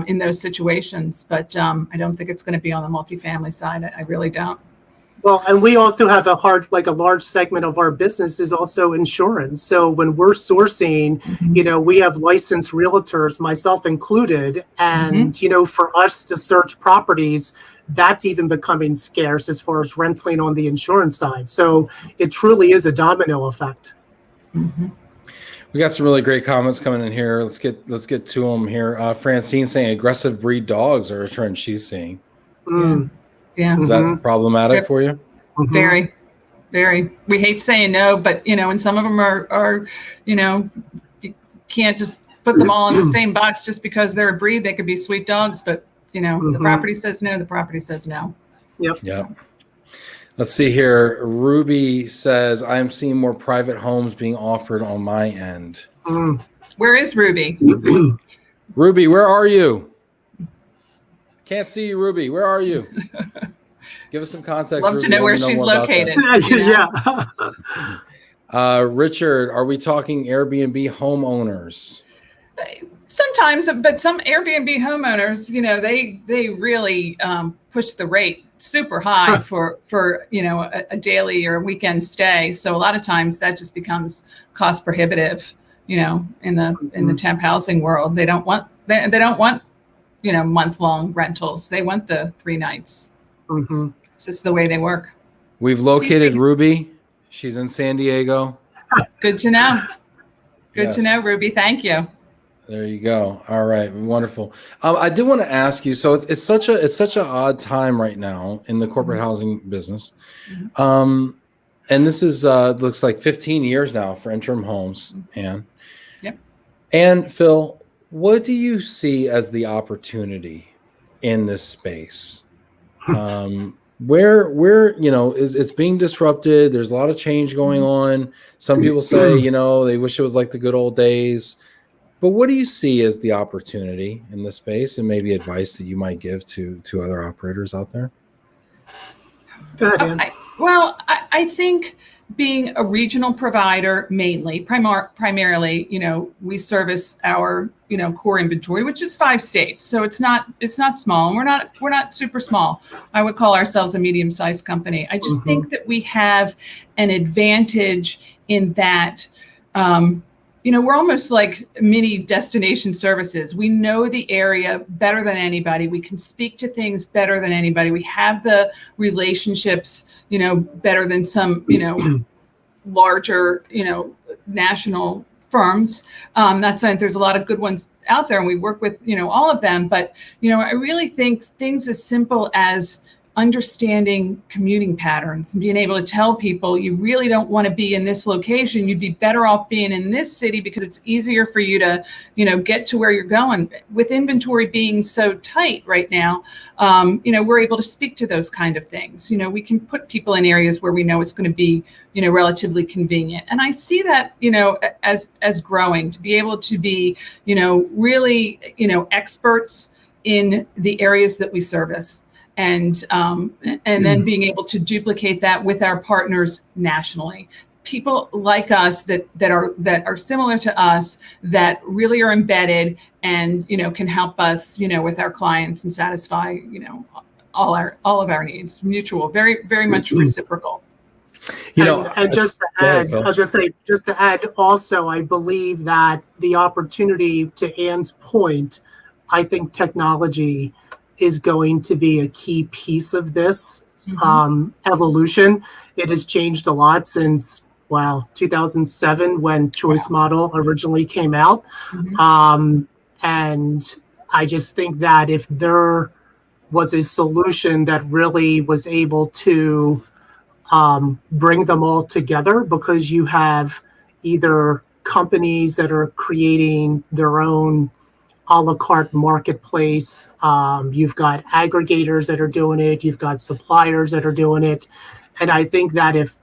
[SPEAKER 2] in those situations, but I don't think it's going to be on the multifamily side. I really don't.
[SPEAKER 3] Well, and we also have a large segment of our business is also insurance. So when we're sourcing, we have licensed realtors, myself included, and, for us to search properties, that's even becoming scarce as far as renting on the insurance side. So it truly is a domino effect.
[SPEAKER 1] We got some really great comments coming in here. Let's get to them here. Francine saying aggressive breed dogs are a trend she's seeing.
[SPEAKER 2] Yeah.
[SPEAKER 1] Is that problematic for you?
[SPEAKER 2] Very, very. We hate saying no, but and some of them are you can't just put them all in the same box just because they're a breed. They could be sweet dogs, but the property says no. The property says no.
[SPEAKER 1] Yep. Let's see here. Ruby says, I am seeing more private homes being offered on my end.
[SPEAKER 2] Where is Ruby?
[SPEAKER 1] Ruby, where are you? Can't see you, Ruby. Where are you? Give us some context.
[SPEAKER 2] Love
[SPEAKER 1] Ruby.
[SPEAKER 2] to know where she's located.
[SPEAKER 3] Yeah.
[SPEAKER 1] Richard, are we talking Airbnb homeowners?
[SPEAKER 2] Sometimes, but some Airbnb homeowners, they really push the rate super high for a daily or a weekend stay. So a lot of times that just becomes cost prohibitive. In the temp housing world, they don't want month-long rentals. They want the 3 nights.
[SPEAKER 3] Mm-hmm.
[SPEAKER 2] It's just the way they work.
[SPEAKER 1] We've located Ruby. She's in San Diego.
[SPEAKER 2] Good to know. Good
[SPEAKER 1] Yes.
[SPEAKER 2] to know, Ruby. Thank you.
[SPEAKER 1] There you go. All right, wonderful. I did want to ask you. So it's such an odd time right now in the corporate housing business, and this is looks like 15 years now for Interim Homes. Ann.
[SPEAKER 2] Yep.
[SPEAKER 1] And Phil, what do you see as the opportunity in this space? Where it's being disrupted. There's a lot of change going on. Some people say they wish it was like the good old days. But what do you see as the opportunity in this space, and maybe advice that you might give to other operators out there?
[SPEAKER 3] Go ahead, Ann.
[SPEAKER 2] I think being a regional provider, primarily, we service our, core inventory, which is 5 states. So it's not small, and we're not super small. I would call ourselves a medium-sized company. I just think that we have an advantage in that, we're almost like mini destination services. We know the area better than anybody. We can speak to things better than anybody. We have the relationships, better than some, larger, national firms. Not saying there's a lot of good ones out there, and we work with, all of them. But, I really think things as simple as understanding commuting patterns and being able to tell people you really don't want to be in this location. You'd be better off being in this city because it's easier for you to, get to where you're going. With inventory being so tight right now, we're able to speak to those kind of things. We can put people in areas where we know it's going to be, relatively convenient. And I see that, as growing, to be able to be, really, experts in the areas that we service. And then being able to duplicate that with our partners nationally, people like us that are similar to us, that really are embedded and can help us with our clients and satisfy all of our needs, mutual, very very much reciprocal.
[SPEAKER 3] And just to add, I was just say, just to add also, I believe that the opportunity, to Ann's point, I think technology is going to be a key piece of this evolution. It has changed a lot since 2007, when Choice Model originally came out. And I just think that if there was a solution that really was able to bring them all together, because you have either companies that are creating their own a la carte marketplace. You've got aggregators that are doing it. You've got suppliers that are doing it. And I think that if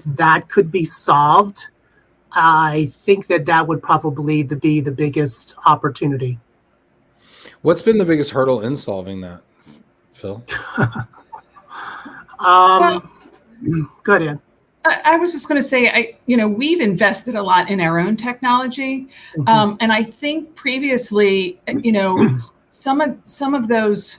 [SPEAKER 3] that could be solved, I think that would probably be the biggest opportunity.
[SPEAKER 1] What's been the biggest hurdle in solving that, Phil?
[SPEAKER 3] Go ahead, Ann.
[SPEAKER 2] I was just going to say, we've invested a lot in our own technology, and I think previously, some of those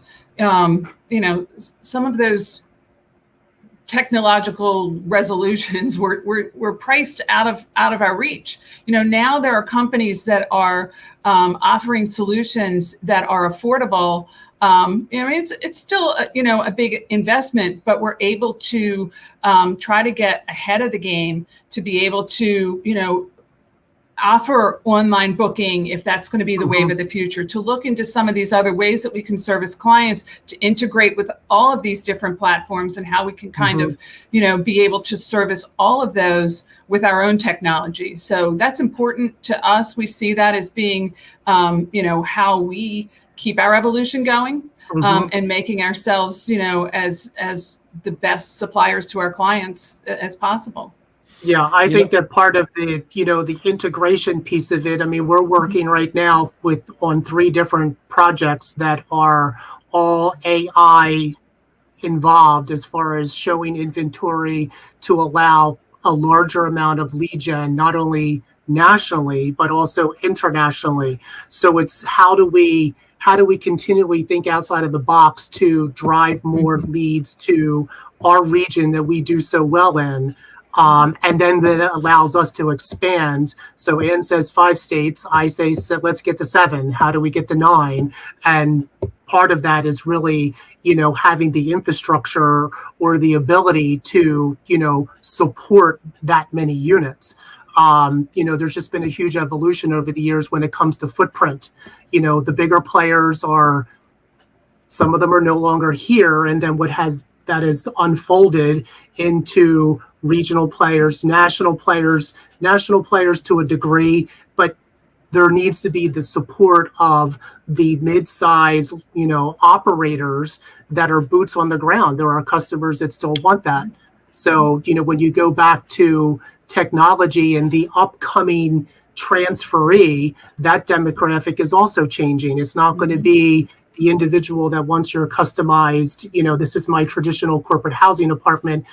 [SPEAKER 2] technological resolutions were priced out of our reach. Now there are companies that are offering solutions that are affordable. It's still a big investment, but we're able to try to get ahead of the game to be able to offer online booking, if that's going to be the wave of the future, to look into some of these other ways that we can service clients, to integrate with all of these different platforms, and how we can kind of be able to service all of those with our own technology. So that's important to us. We see that as being how we keep our evolution going, and making ourselves as the best suppliers to our clients as possible.
[SPEAKER 3] Yeah, I think that part of the, the integration piece of it, I mean, we're working right now on 3 different projects that are all AI involved, as far as showing inventory to allow a larger amount of lead gen, not only nationally, but also internationally. So it's how do we continually think outside of the box to drive more leads to our region that we do so well in? And then that allows us to expand. So Ann says 5 states. I say, so let's get to 7. How do we get to 9? And part of that is really, having the infrastructure or the ability to, support that many units. There's just been a huge evolution over the years when it comes to footprint. The bigger players some of them are no longer here. And then that is unfolded into regional players, national players to a degree, but there needs to be the support of the mid-size, operators that are boots on the ground. There are customers that still want that. So, when you go back to technology and the upcoming transferee, that demographic is also changing. It's not going to be the individual that wants your customized, this is my traditional corporate housing apartment.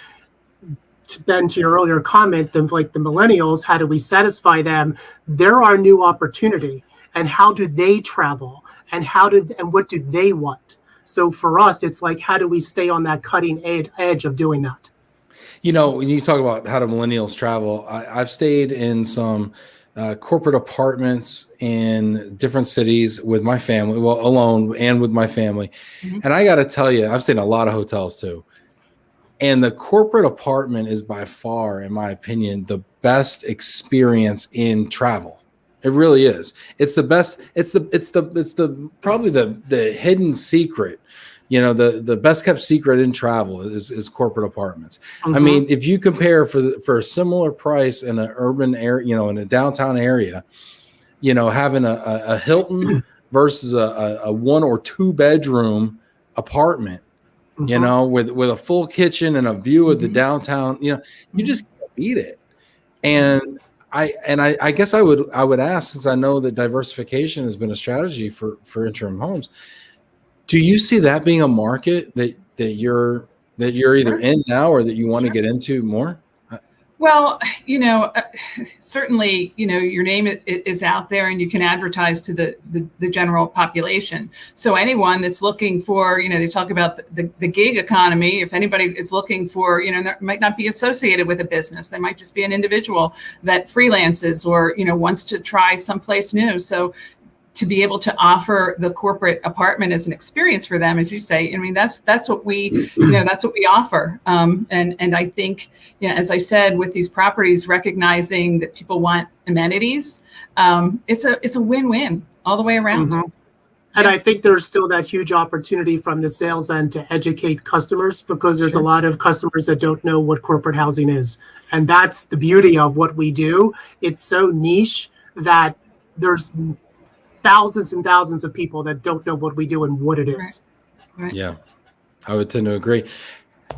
[SPEAKER 3] Ben, to your earlier comment, like the millennials, how do we satisfy them? There are new opportunity, and how do they travel, and what do they want? So for us, it's like, how do we stay on that cutting edge of doing that?
[SPEAKER 1] When you talk about how do millennials travel, I've stayed in some corporate apartments in different cities with my family, well, alone and with my family. Mm-hmm. And I got to tell you, I've stayed in a lot of hotels too. And the corporate apartment is by far, in my opinion, the best experience in travel. It really is. It's the best. It's probably the hidden secret. The best kept secret in travel is corporate apartments. Mm-hmm. I mean, if you compare for a similar price in an urban area, in a downtown area, having a Hilton versus a 1 or 2 bedroom apartment. Mm-hmm. With a full kitchen and a view of the downtown, you just can't beat it. And I guess I would ask, since I know that diversification has been a strategy for Interim Homes, do you see that being a market that you're either in now or that you want to get into more?
[SPEAKER 2] Well, certainly, your name is out there and you can advertise to the general population. So anyone that's looking for, they talk about the gig economy. If anybody is looking for, that might not be associated with a business. They might just be an individual that freelances or, wants to try someplace new. So to be able to offer the corporate apartment as an experience for them, as you say, that's what we, that's what we offer. And I think, as I said, with these properties, recognizing that people want amenities, it's a win-win all the way around.
[SPEAKER 3] Mm-hmm. And I think there's still that huge opportunity from the sales end to educate customers, because there's a lot of customers that don't know what corporate housing is. And that's the beauty of what we do. It's so niche that there's thousands and thousands of people that don't know what we do and what it is.
[SPEAKER 2] Right.
[SPEAKER 1] Yeah, I would tend to agree.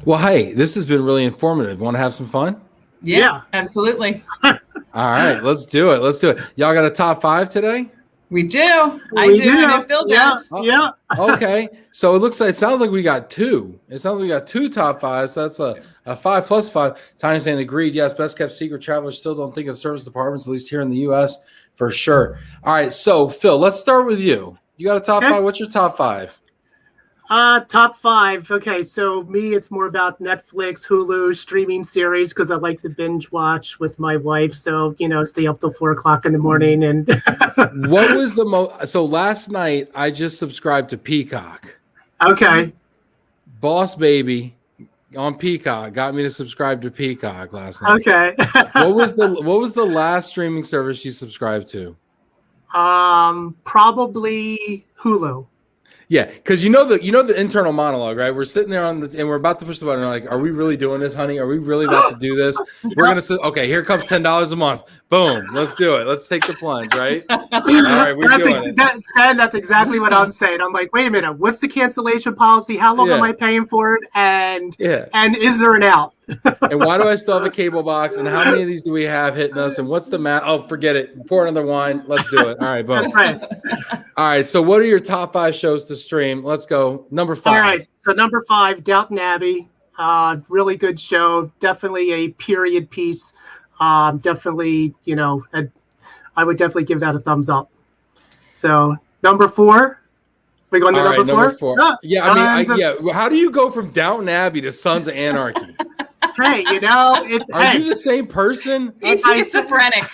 [SPEAKER 1] Well, hey, this has been really informative. Want to have some fun?
[SPEAKER 2] Yeah. Absolutely.
[SPEAKER 1] All right, let's do it. Y'all got a top 5 today?
[SPEAKER 2] We do. I do. And Phil does.
[SPEAKER 3] Yeah.
[SPEAKER 1] Okay. So it sounds like we got 2. It sounds like we got 2 top 5s. So that's a 5 plus 5. Tiny saying agreed. Yes, best kept secret. Travelers still don't think of service departments, at least here in the U.S. For sure. All right. So Phil, let's start with you. You got a top 5. What's your top 5?
[SPEAKER 3] Top 5. Okay. So me, it's more about Netflix, Hulu, streaming series, because I like to binge watch with my wife. So, stay up till 4:00 in the morning. And
[SPEAKER 1] what was the most? So last night I just subscribed to Peacock.
[SPEAKER 3] Okay.
[SPEAKER 1] Boss Baby on Peacock got me to subscribe to Peacock last night.
[SPEAKER 3] Okay.
[SPEAKER 1] What was the last streaming service you subscribed to?
[SPEAKER 3] Probably Hulu.
[SPEAKER 1] Yeah, because the internal monologue, right? We're sitting there and we're about to push the button. We're like, are we really doing this, honey? Are we really about to do this? We're gonna say, okay, here comes $10 a month. Boom, let's do it. Let's take the plunge, right? All right, we're doing it.
[SPEAKER 3] That's exactly what I'm saying. I'm like, wait a minute, what's the cancellation policy? How long am I paying for it? And is there an out?
[SPEAKER 1] And why do I still have a cable box? And how many of these do we have hitting us? And what's the math? Oh, forget it. Pour another wine. Let's do it. All right, boom.
[SPEAKER 3] That's right.
[SPEAKER 1] All right. So, what are your top 5 shows to stream? Let's go. Number 5.
[SPEAKER 3] All right. So, number 5, Downton Abbey. Really good show. Definitely a period piece. Definitely, I would definitely give that a thumbs up. So number 4. We going to
[SPEAKER 1] All right,
[SPEAKER 3] number 4?
[SPEAKER 1] Ah, yeah, I mean, how do you go from Downton Abbey to Sons of Anarchy?
[SPEAKER 3] Hey, you know,
[SPEAKER 1] Are you the same person?
[SPEAKER 2] He's schizophrenic.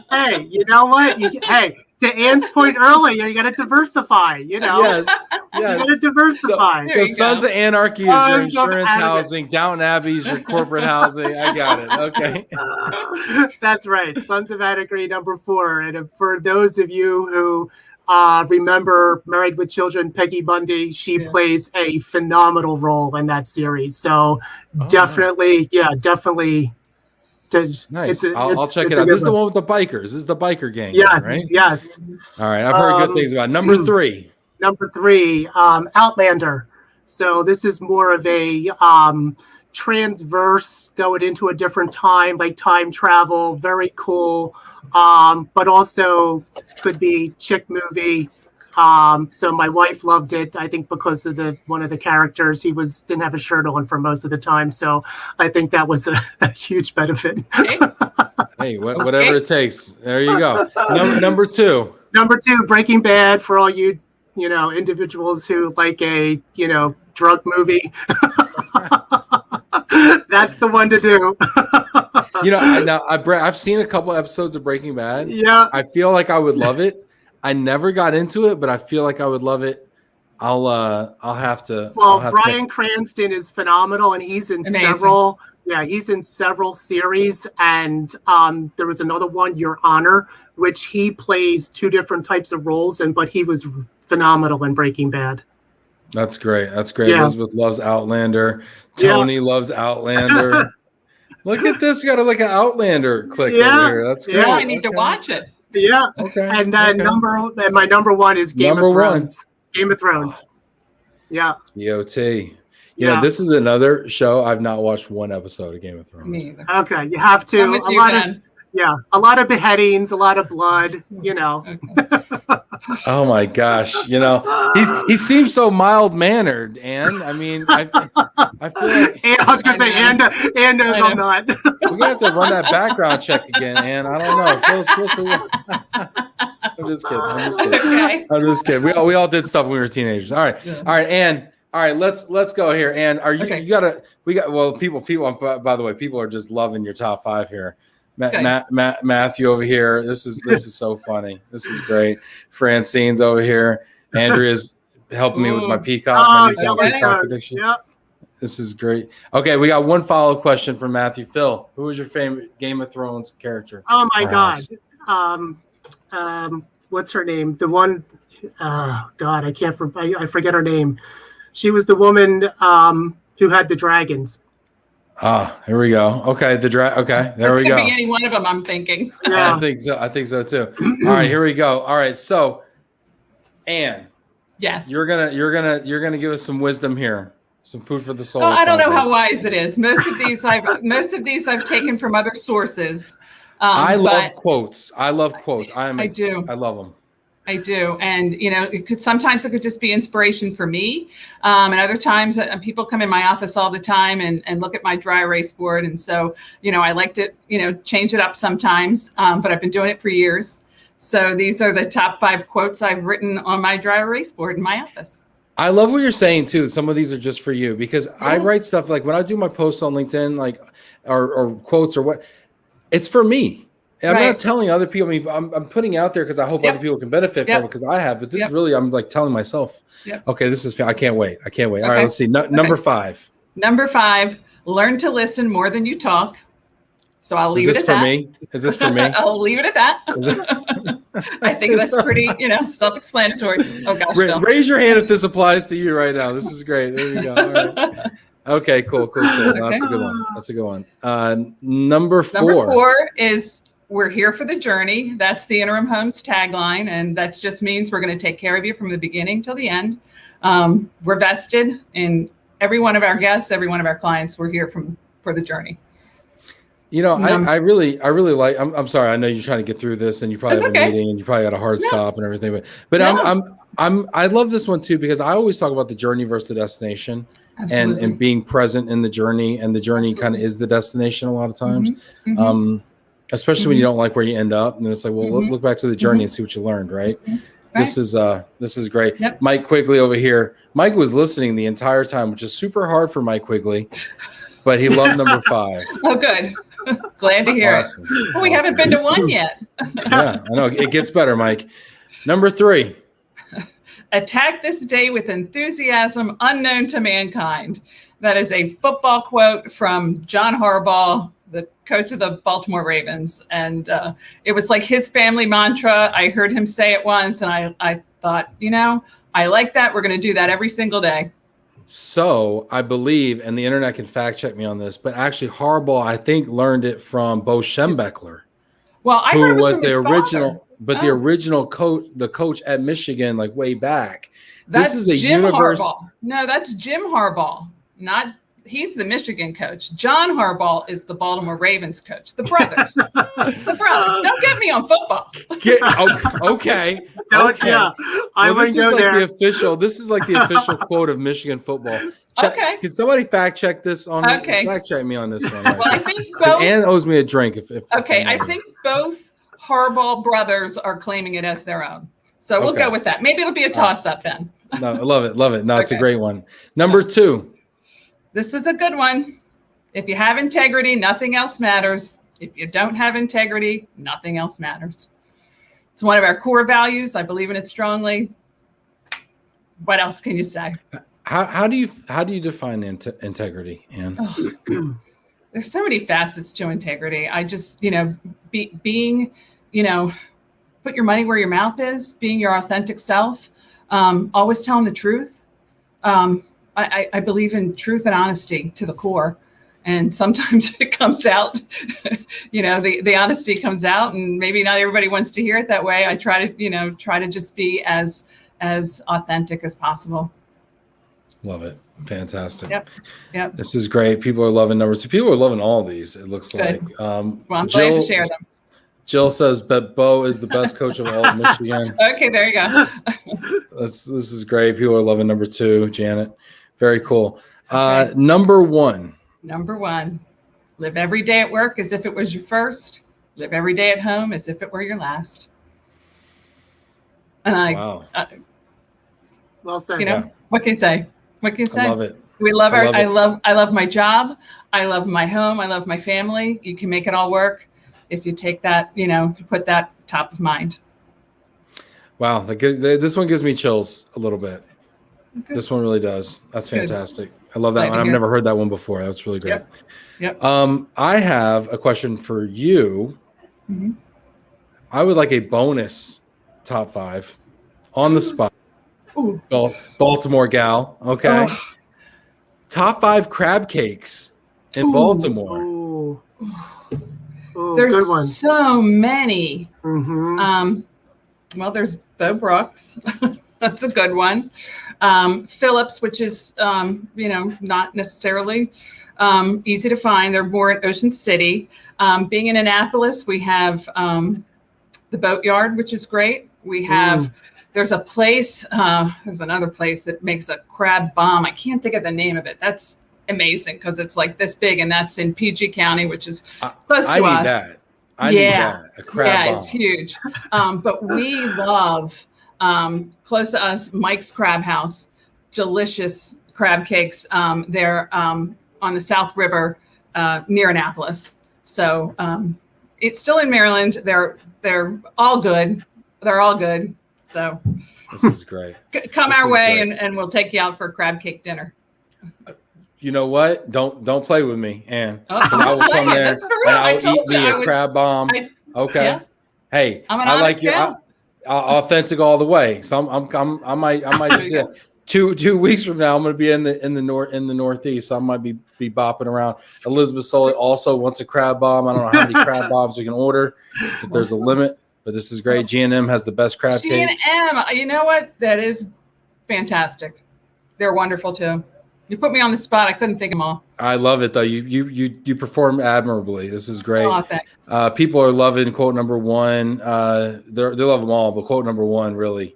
[SPEAKER 3] Hey, you know what? Hey, to Ann's point earlier, you got to diversify. You know,
[SPEAKER 1] Yes.
[SPEAKER 3] you got to diversify.
[SPEAKER 1] So Sons of Anarchy is your insurance housing. Downton Abbey is your corporate housing. I got it. Okay.
[SPEAKER 3] That's right. Sons of Anarchy, number 4. And for those of you who remember Married with Children, Peggy Bundy, she plays a phenomenal role in that series. So definitely.
[SPEAKER 1] Nice. I'll check it out. This is the one with the bikers. This is the biker gang.
[SPEAKER 3] Yes.
[SPEAKER 1] Right?
[SPEAKER 3] Yes.
[SPEAKER 1] All right. I've heard good things about it. Number 3.
[SPEAKER 3] Number 3, Outlander. So this is more of a transverse, going into a different time, like time travel. Very cool. But also could be chick movie. So my wife loved it, I think, because of one of the characters. He didn't have a shirt on for most of the time. So I think that was a huge benefit.
[SPEAKER 1] Hey, whatever it takes. There you go. Number 2.
[SPEAKER 3] Number 2, Breaking Bad, for all you individuals who like a, drug movie. That's the one to do.
[SPEAKER 1] I've seen a couple episodes of Breaking Bad.
[SPEAKER 3] Yeah.
[SPEAKER 1] I feel like I would love it. I never got into it, but I feel like I would love it. I'll have to.
[SPEAKER 3] Well, Bryan Cranston is phenomenal, and he's in several. Yeah, he's in several series, and there was another one, Your Honor, which he plays 2 different types of roles, but he was phenomenal in Breaking Bad.
[SPEAKER 1] That's great. That's great.
[SPEAKER 3] Yeah.
[SPEAKER 1] Elizabeth loves Outlander. Tony loves Outlander. Look at this. We got an Outlander click over here. That's great.
[SPEAKER 2] Yeah, I need to watch it.
[SPEAKER 3] Yeah.
[SPEAKER 1] Okay.
[SPEAKER 3] And then my number 1 is Game of Thrones. Game of Thrones. Yeah.
[SPEAKER 1] GOT. This is another show. I've not watched one episode of Game of Thrones.
[SPEAKER 2] Me either.
[SPEAKER 3] Okay, you have to. A lot of beheadings, a lot of blood. Okay.
[SPEAKER 1] Oh my gosh! He seems so mild mannered, and I mean, I feel like.
[SPEAKER 3] And I was gonna say, and knows I'm not.
[SPEAKER 1] We're gonna have to run that background check again, and I don't know. I'm just kidding.
[SPEAKER 2] Okay.
[SPEAKER 1] I'm just kidding. We all did stuff when we were teenagers. All right, all right, Ann. All right, let's go here. Ann, are you? Okay. People. By the way, people are just loving your top 5 here. Matthew over here. This is so funny. This is great. Francine's over here. Andrea's helping me with my peacock prediction. Yep. This is great. Okay, we got one follow-up question from Matthew. Phil, who was your favorite Game of Thrones character?
[SPEAKER 3] Oh my God. What's her name? The one. God, I forget her name. She was the woman who had the dragons.
[SPEAKER 1] Here we go. Okay, okay, there we go.
[SPEAKER 2] Could be any one of them, I'm thinking.
[SPEAKER 3] Yeah.
[SPEAKER 1] I think so too. All right, here we go. All right, so Ann,
[SPEAKER 2] yes,
[SPEAKER 1] you're gonna give us some wisdom here, some food for the soul.
[SPEAKER 2] I don't know how wise it is. Most of these I've taken from other sources.
[SPEAKER 1] I love quotes. I love quotes.
[SPEAKER 2] I do.
[SPEAKER 1] I love them.
[SPEAKER 2] I do. And, sometimes it could just be inspiration for me. And other times people come in my office all the time and look at my dry erase board. And so, I like to, change it up sometimes, but I've been doing it for years. So these are the top 5 quotes I've written on my dry erase board in my office.
[SPEAKER 1] I love what you're saying too. Some of these are just for you because I write stuff like when I do my posts on LinkedIn, like, or quotes or what, it's for me. I'm not telling other people. I mean, I'm putting out there because I hope other people can benefit from it because I have. But this is really, I'm like telling myself, okay, this is. I can't wait. All right, let's see. Number 5.
[SPEAKER 2] Number 5. Learn to listen more than you talk. So I'll leave it at that.
[SPEAKER 1] Is this for me?
[SPEAKER 2] I'll leave it at that. I think that's pretty, self-explanatory. Oh gosh.
[SPEAKER 1] Raise your hand if this applies to you right now. This is great. There you go. All right. Okay, cool. No, that's a good one. Number 4.
[SPEAKER 2] Number 4 is. We're here for the journey. That's the Interim Homes tagline. And that just means we're going to take care of you from the beginning till the end. We're vested in every one of our guests, every one of our clients. We're here for the journey.
[SPEAKER 1] I really like, I'm sorry. I know you're trying to get through this and you probably have a meeting and you probably got a hard stop and everything, but I love this one too, because I always talk about the journey versus the destination. And being present in the journey, and the journey kind of is the destination a lot of times. especially when you don't like where you end up. And it's like, well, look back to the journey and see what you learned, right?
[SPEAKER 2] Right.
[SPEAKER 1] This is great.
[SPEAKER 2] Yep.
[SPEAKER 1] Mike Quigley over here. Mike was listening the entire time, which is super hard for Mike Quigley, but he loved number 5.
[SPEAKER 2] Oh, good. Glad to hear
[SPEAKER 1] Awesome.
[SPEAKER 2] it. Well, we haven't been to 1 yet.
[SPEAKER 1] Yeah, I know. It gets better, Mike. Number 3.
[SPEAKER 2] Attack this day with enthusiasm unknown to mankind. That is a football quote from John Harbaugh, the coach of the Baltimore Ravens. And it was like his family mantra. I heard him say it once, and I thought, I like that. We're going to do that every single day.
[SPEAKER 1] So I believe, and the internet can fact check me on this, but actually Harbaugh, I think, learned it from Bo Schembechler,
[SPEAKER 2] well, I
[SPEAKER 1] who
[SPEAKER 2] heard it
[SPEAKER 1] was
[SPEAKER 2] from
[SPEAKER 1] the
[SPEAKER 2] his
[SPEAKER 1] original,
[SPEAKER 2] father.
[SPEAKER 1] but the original coach at Michigan, like way back.
[SPEAKER 2] That's
[SPEAKER 1] this is a
[SPEAKER 2] Jim
[SPEAKER 1] universe.
[SPEAKER 2] Harbaugh. No, that's Jim Harbaugh. He's the Michigan coach. John Harbaugh is the Baltimore Ravens coach. The brothers. The brothers. Don't get me on football.
[SPEAKER 1] Okay.
[SPEAKER 3] Yeah, I
[SPEAKER 1] Well,
[SPEAKER 3] wouldn't go there.
[SPEAKER 1] This is like the official quote of Michigan football.
[SPEAKER 2] Okay.
[SPEAKER 1] Can somebody fact check this on
[SPEAKER 2] Okay.
[SPEAKER 1] fact check me on this one?
[SPEAKER 2] Well, I think
[SPEAKER 1] 'Cause
[SPEAKER 2] both.
[SPEAKER 1] Ann owes me a drink. If
[SPEAKER 2] Okay, I think both Harbaugh brothers are claiming it as their own. So we'll
[SPEAKER 1] Okay.
[SPEAKER 2] go with that. Maybe it'll be a toss-up then.
[SPEAKER 1] No, I love it. No, it's a
[SPEAKER 2] Okay.
[SPEAKER 1] great one. Number 2.
[SPEAKER 2] This is a good one. If you have integrity, nothing else matters. If you don't have integrity, nothing else matters. It's one of our core values. I believe in it strongly. What else can you say?
[SPEAKER 1] How do you define integrity, Ann?
[SPEAKER 2] There's so many facets to integrity. I just, being, put your money where your mouth is, being your authentic self, always telling the truth. I believe in truth and honesty to the core. And sometimes it comes out, the honesty comes out, and maybe not everybody wants to hear it that way. I try to just be as authentic as possible.
[SPEAKER 1] Love it. Fantastic.
[SPEAKER 2] Yep.
[SPEAKER 1] This is great. People are loving number 2. People are loving all these, it looks
[SPEAKER 2] Good.
[SPEAKER 1] like.
[SPEAKER 2] Well, I'm glad to share them.
[SPEAKER 1] Jill says, but Bo is the best coach of all of Michigan.
[SPEAKER 2] Okay, there you go.
[SPEAKER 1] This is great. People are loving number 2, Janet. Very cool.
[SPEAKER 2] Okay.
[SPEAKER 1] Number 1.
[SPEAKER 2] Number 1, live every day at work as if it was your first. Live every day at home as if it were your last. And
[SPEAKER 1] Wow.
[SPEAKER 3] Well said.
[SPEAKER 2] What can you say? What can you say?
[SPEAKER 1] I love it.
[SPEAKER 2] We love
[SPEAKER 1] I
[SPEAKER 2] I
[SPEAKER 1] love
[SPEAKER 2] love my job. I love my home. I love my family. You can make it all work if you take that, if you put that top of mind.
[SPEAKER 1] Wow. This one gives me chills a little bit.
[SPEAKER 2] Okay.
[SPEAKER 1] This one really does. That's
[SPEAKER 2] Good.
[SPEAKER 1] fantastic. I love that
[SPEAKER 2] Glad
[SPEAKER 1] one.
[SPEAKER 2] to
[SPEAKER 1] I've
[SPEAKER 2] hear.
[SPEAKER 1] never heard that one before. That's really great.
[SPEAKER 2] Yep.
[SPEAKER 1] I have a question for you.
[SPEAKER 2] Mhm.
[SPEAKER 1] I would like a bonus top 5 on the spot.
[SPEAKER 2] Ooh.
[SPEAKER 1] Baltimore gal. Okay.
[SPEAKER 2] Oh.
[SPEAKER 1] Top 5 crab cakes in Baltimore.
[SPEAKER 3] Ooh. Ooh,
[SPEAKER 2] There's
[SPEAKER 3] good one.
[SPEAKER 2] so many.
[SPEAKER 3] Mm-hmm.
[SPEAKER 2] Well, there's Bo Brooks. That's a good one. Phillips, which is, not necessarily easy to find. They're more in Ocean City. Being in Annapolis, we have the Boatyard, which is great. We have, there's a place, there's another place that makes a crab bomb. I can't think of the name of it. That's amazing because it's like this big, and that's in PG County, which is close to us.
[SPEAKER 1] I need that. I need that. A crab bomb.
[SPEAKER 2] It's huge. But we love close to us, Mike's Crab House, delicious crab cakes. They're on the South River near Annapolis. So it's still in Maryland. They're all good. They're all good. So
[SPEAKER 1] This is great.
[SPEAKER 2] come
[SPEAKER 1] This
[SPEAKER 2] our
[SPEAKER 1] is
[SPEAKER 2] way
[SPEAKER 1] great.
[SPEAKER 2] and we'll take you out for a crab cake dinner.
[SPEAKER 1] You know what? Don't play with me, Ann.
[SPEAKER 2] Oh,
[SPEAKER 1] 'Cause I will
[SPEAKER 2] I'm
[SPEAKER 1] come
[SPEAKER 2] playing.
[SPEAKER 1] there
[SPEAKER 2] That's for real.
[SPEAKER 1] and
[SPEAKER 2] I
[SPEAKER 1] I'll
[SPEAKER 2] told
[SPEAKER 1] eat me
[SPEAKER 2] you.
[SPEAKER 1] a crab bomb. Okay.
[SPEAKER 2] Yeah.
[SPEAKER 1] Hey,
[SPEAKER 2] I'm an
[SPEAKER 1] I like
[SPEAKER 2] honest
[SPEAKER 1] you.
[SPEAKER 2] gal.
[SPEAKER 1] Authentic all the way. So I might just
[SPEAKER 2] There you
[SPEAKER 1] do 2 weeks from now. I'm going to be in the Northeast. So I might be bopping around. Elizabeth Soley also wants a crab bomb. I don't know how many crab bombs we can order. If there's a limit, but this is great. G&M has the best crab cakes.
[SPEAKER 2] G&M, you know what? That is fantastic. They're wonderful too. You put me on the spot. I couldn't think of them all.
[SPEAKER 1] I love it though. You perform admirably. This is great.
[SPEAKER 2] Oh, thanks.
[SPEAKER 1] People are loving quote number 1. They love them all, but quote number 1 really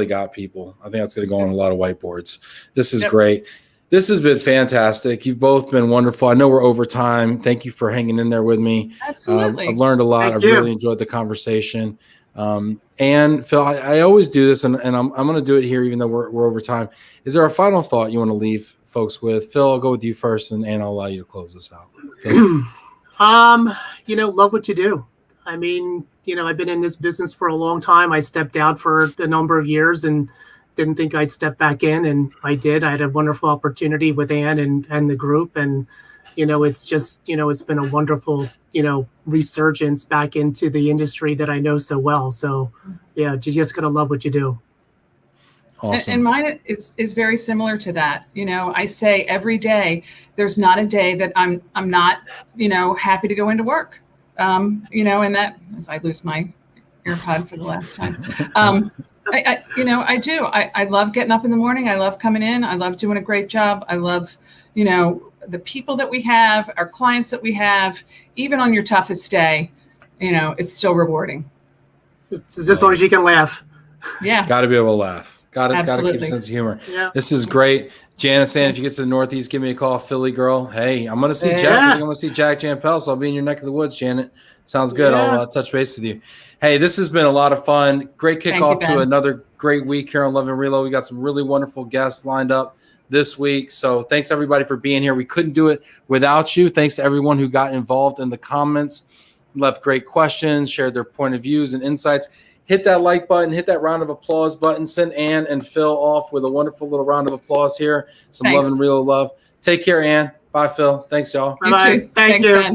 [SPEAKER 1] got people. I think that's going to go on a lot of whiteboards. This is
[SPEAKER 2] Yep.
[SPEAKER 1] great. This has been fantastic. You've both been wonderful. I know we're over time. Thank you for hanging in there with me.
[SPEAKER 2] Absolutely.
[SPEAKER 1] I've learned a lot.
[SPEAKER 3] Thank
[SPEAKER 1] I've
[SPEAKER 3] you.
[SPEAKER 1] really enjoyed the conversation. And Phil, I always do this, and I'm going to do it here, even though we're over time. Is there a final thought you want to leave folks with? Phil, I'll go with you first, and I'll allow you to close this out. Phil?
[SPEAKER 3] Love what you do. I mean, I've been in this business for a long time. I stepped out for a number of years and didn't think I'd step back in, and I did. I had a wonderful opportunity with Ann and the group, and it's just it's been a wonderful resurgence back into the industry that I know so well. So yeah, just gonna love what you do.
[SPEAKER 1] Awesome.
[SPEAKER 2] And mine is very similar to that. I say every day, there's not a day that I'm not happy to go into work. And that, as I lose my earpod for the last time. I do. I love getting up in the morning. I love coming in. I love doing a great job. I love, the people that we have, our clients that we have. Even on your toughest day, it's still rewarding.
[SPEAKER 3] It's just as long as you can laugh.
[SPEAKER 2] Yeah.
[SPEAKER 1] Got to be able to laugh. Got to keep a
[SPEAKER 2] Absolutely.
[SPEAKER 1] sense of humor.
[SPEAKER 3] Yeah.
[SPEAKER 1] This is great. Janice, if you get to the Northeast, give me a call. Philly girl. Hey, I'm going to see
[SPEAKER 2] Yeah.
[SPEAKER 1] Jack. I think I'm going to see Jack Jampel, so I'll be in your neck of the woods, Janet. Sounds good.
[SPEAKER 3] Yeah.
[SPEAKER 1] I'll touch base with you. Hey, this has been a lot of fun. Great kickoff to another great week here on Love and Reload. We got some really wonderful guests lined up this week. So thanks everybody for being here. We couldn't do it without you. Thanks to everyone who got involved in the comments, left great questions, shared their point of views and insights. Hit that like button, hit that round of applause button. Send Ann and Phil off with a wonderful little round of applause here. Some
[SPEAKER 2] Thanks.
[SPEAKER 1] Love and Reload love. Take care, Ann. Bye, Phil. Thanks, y'all.
[SPEAKER 3] Bye-bye.
[SPEAKER 2] You too.
[SPEAKER 3] Thank
[SPEAKER 2] Thanks,
[SPEAKER 3] you.
[SPEAKER 2] Ben.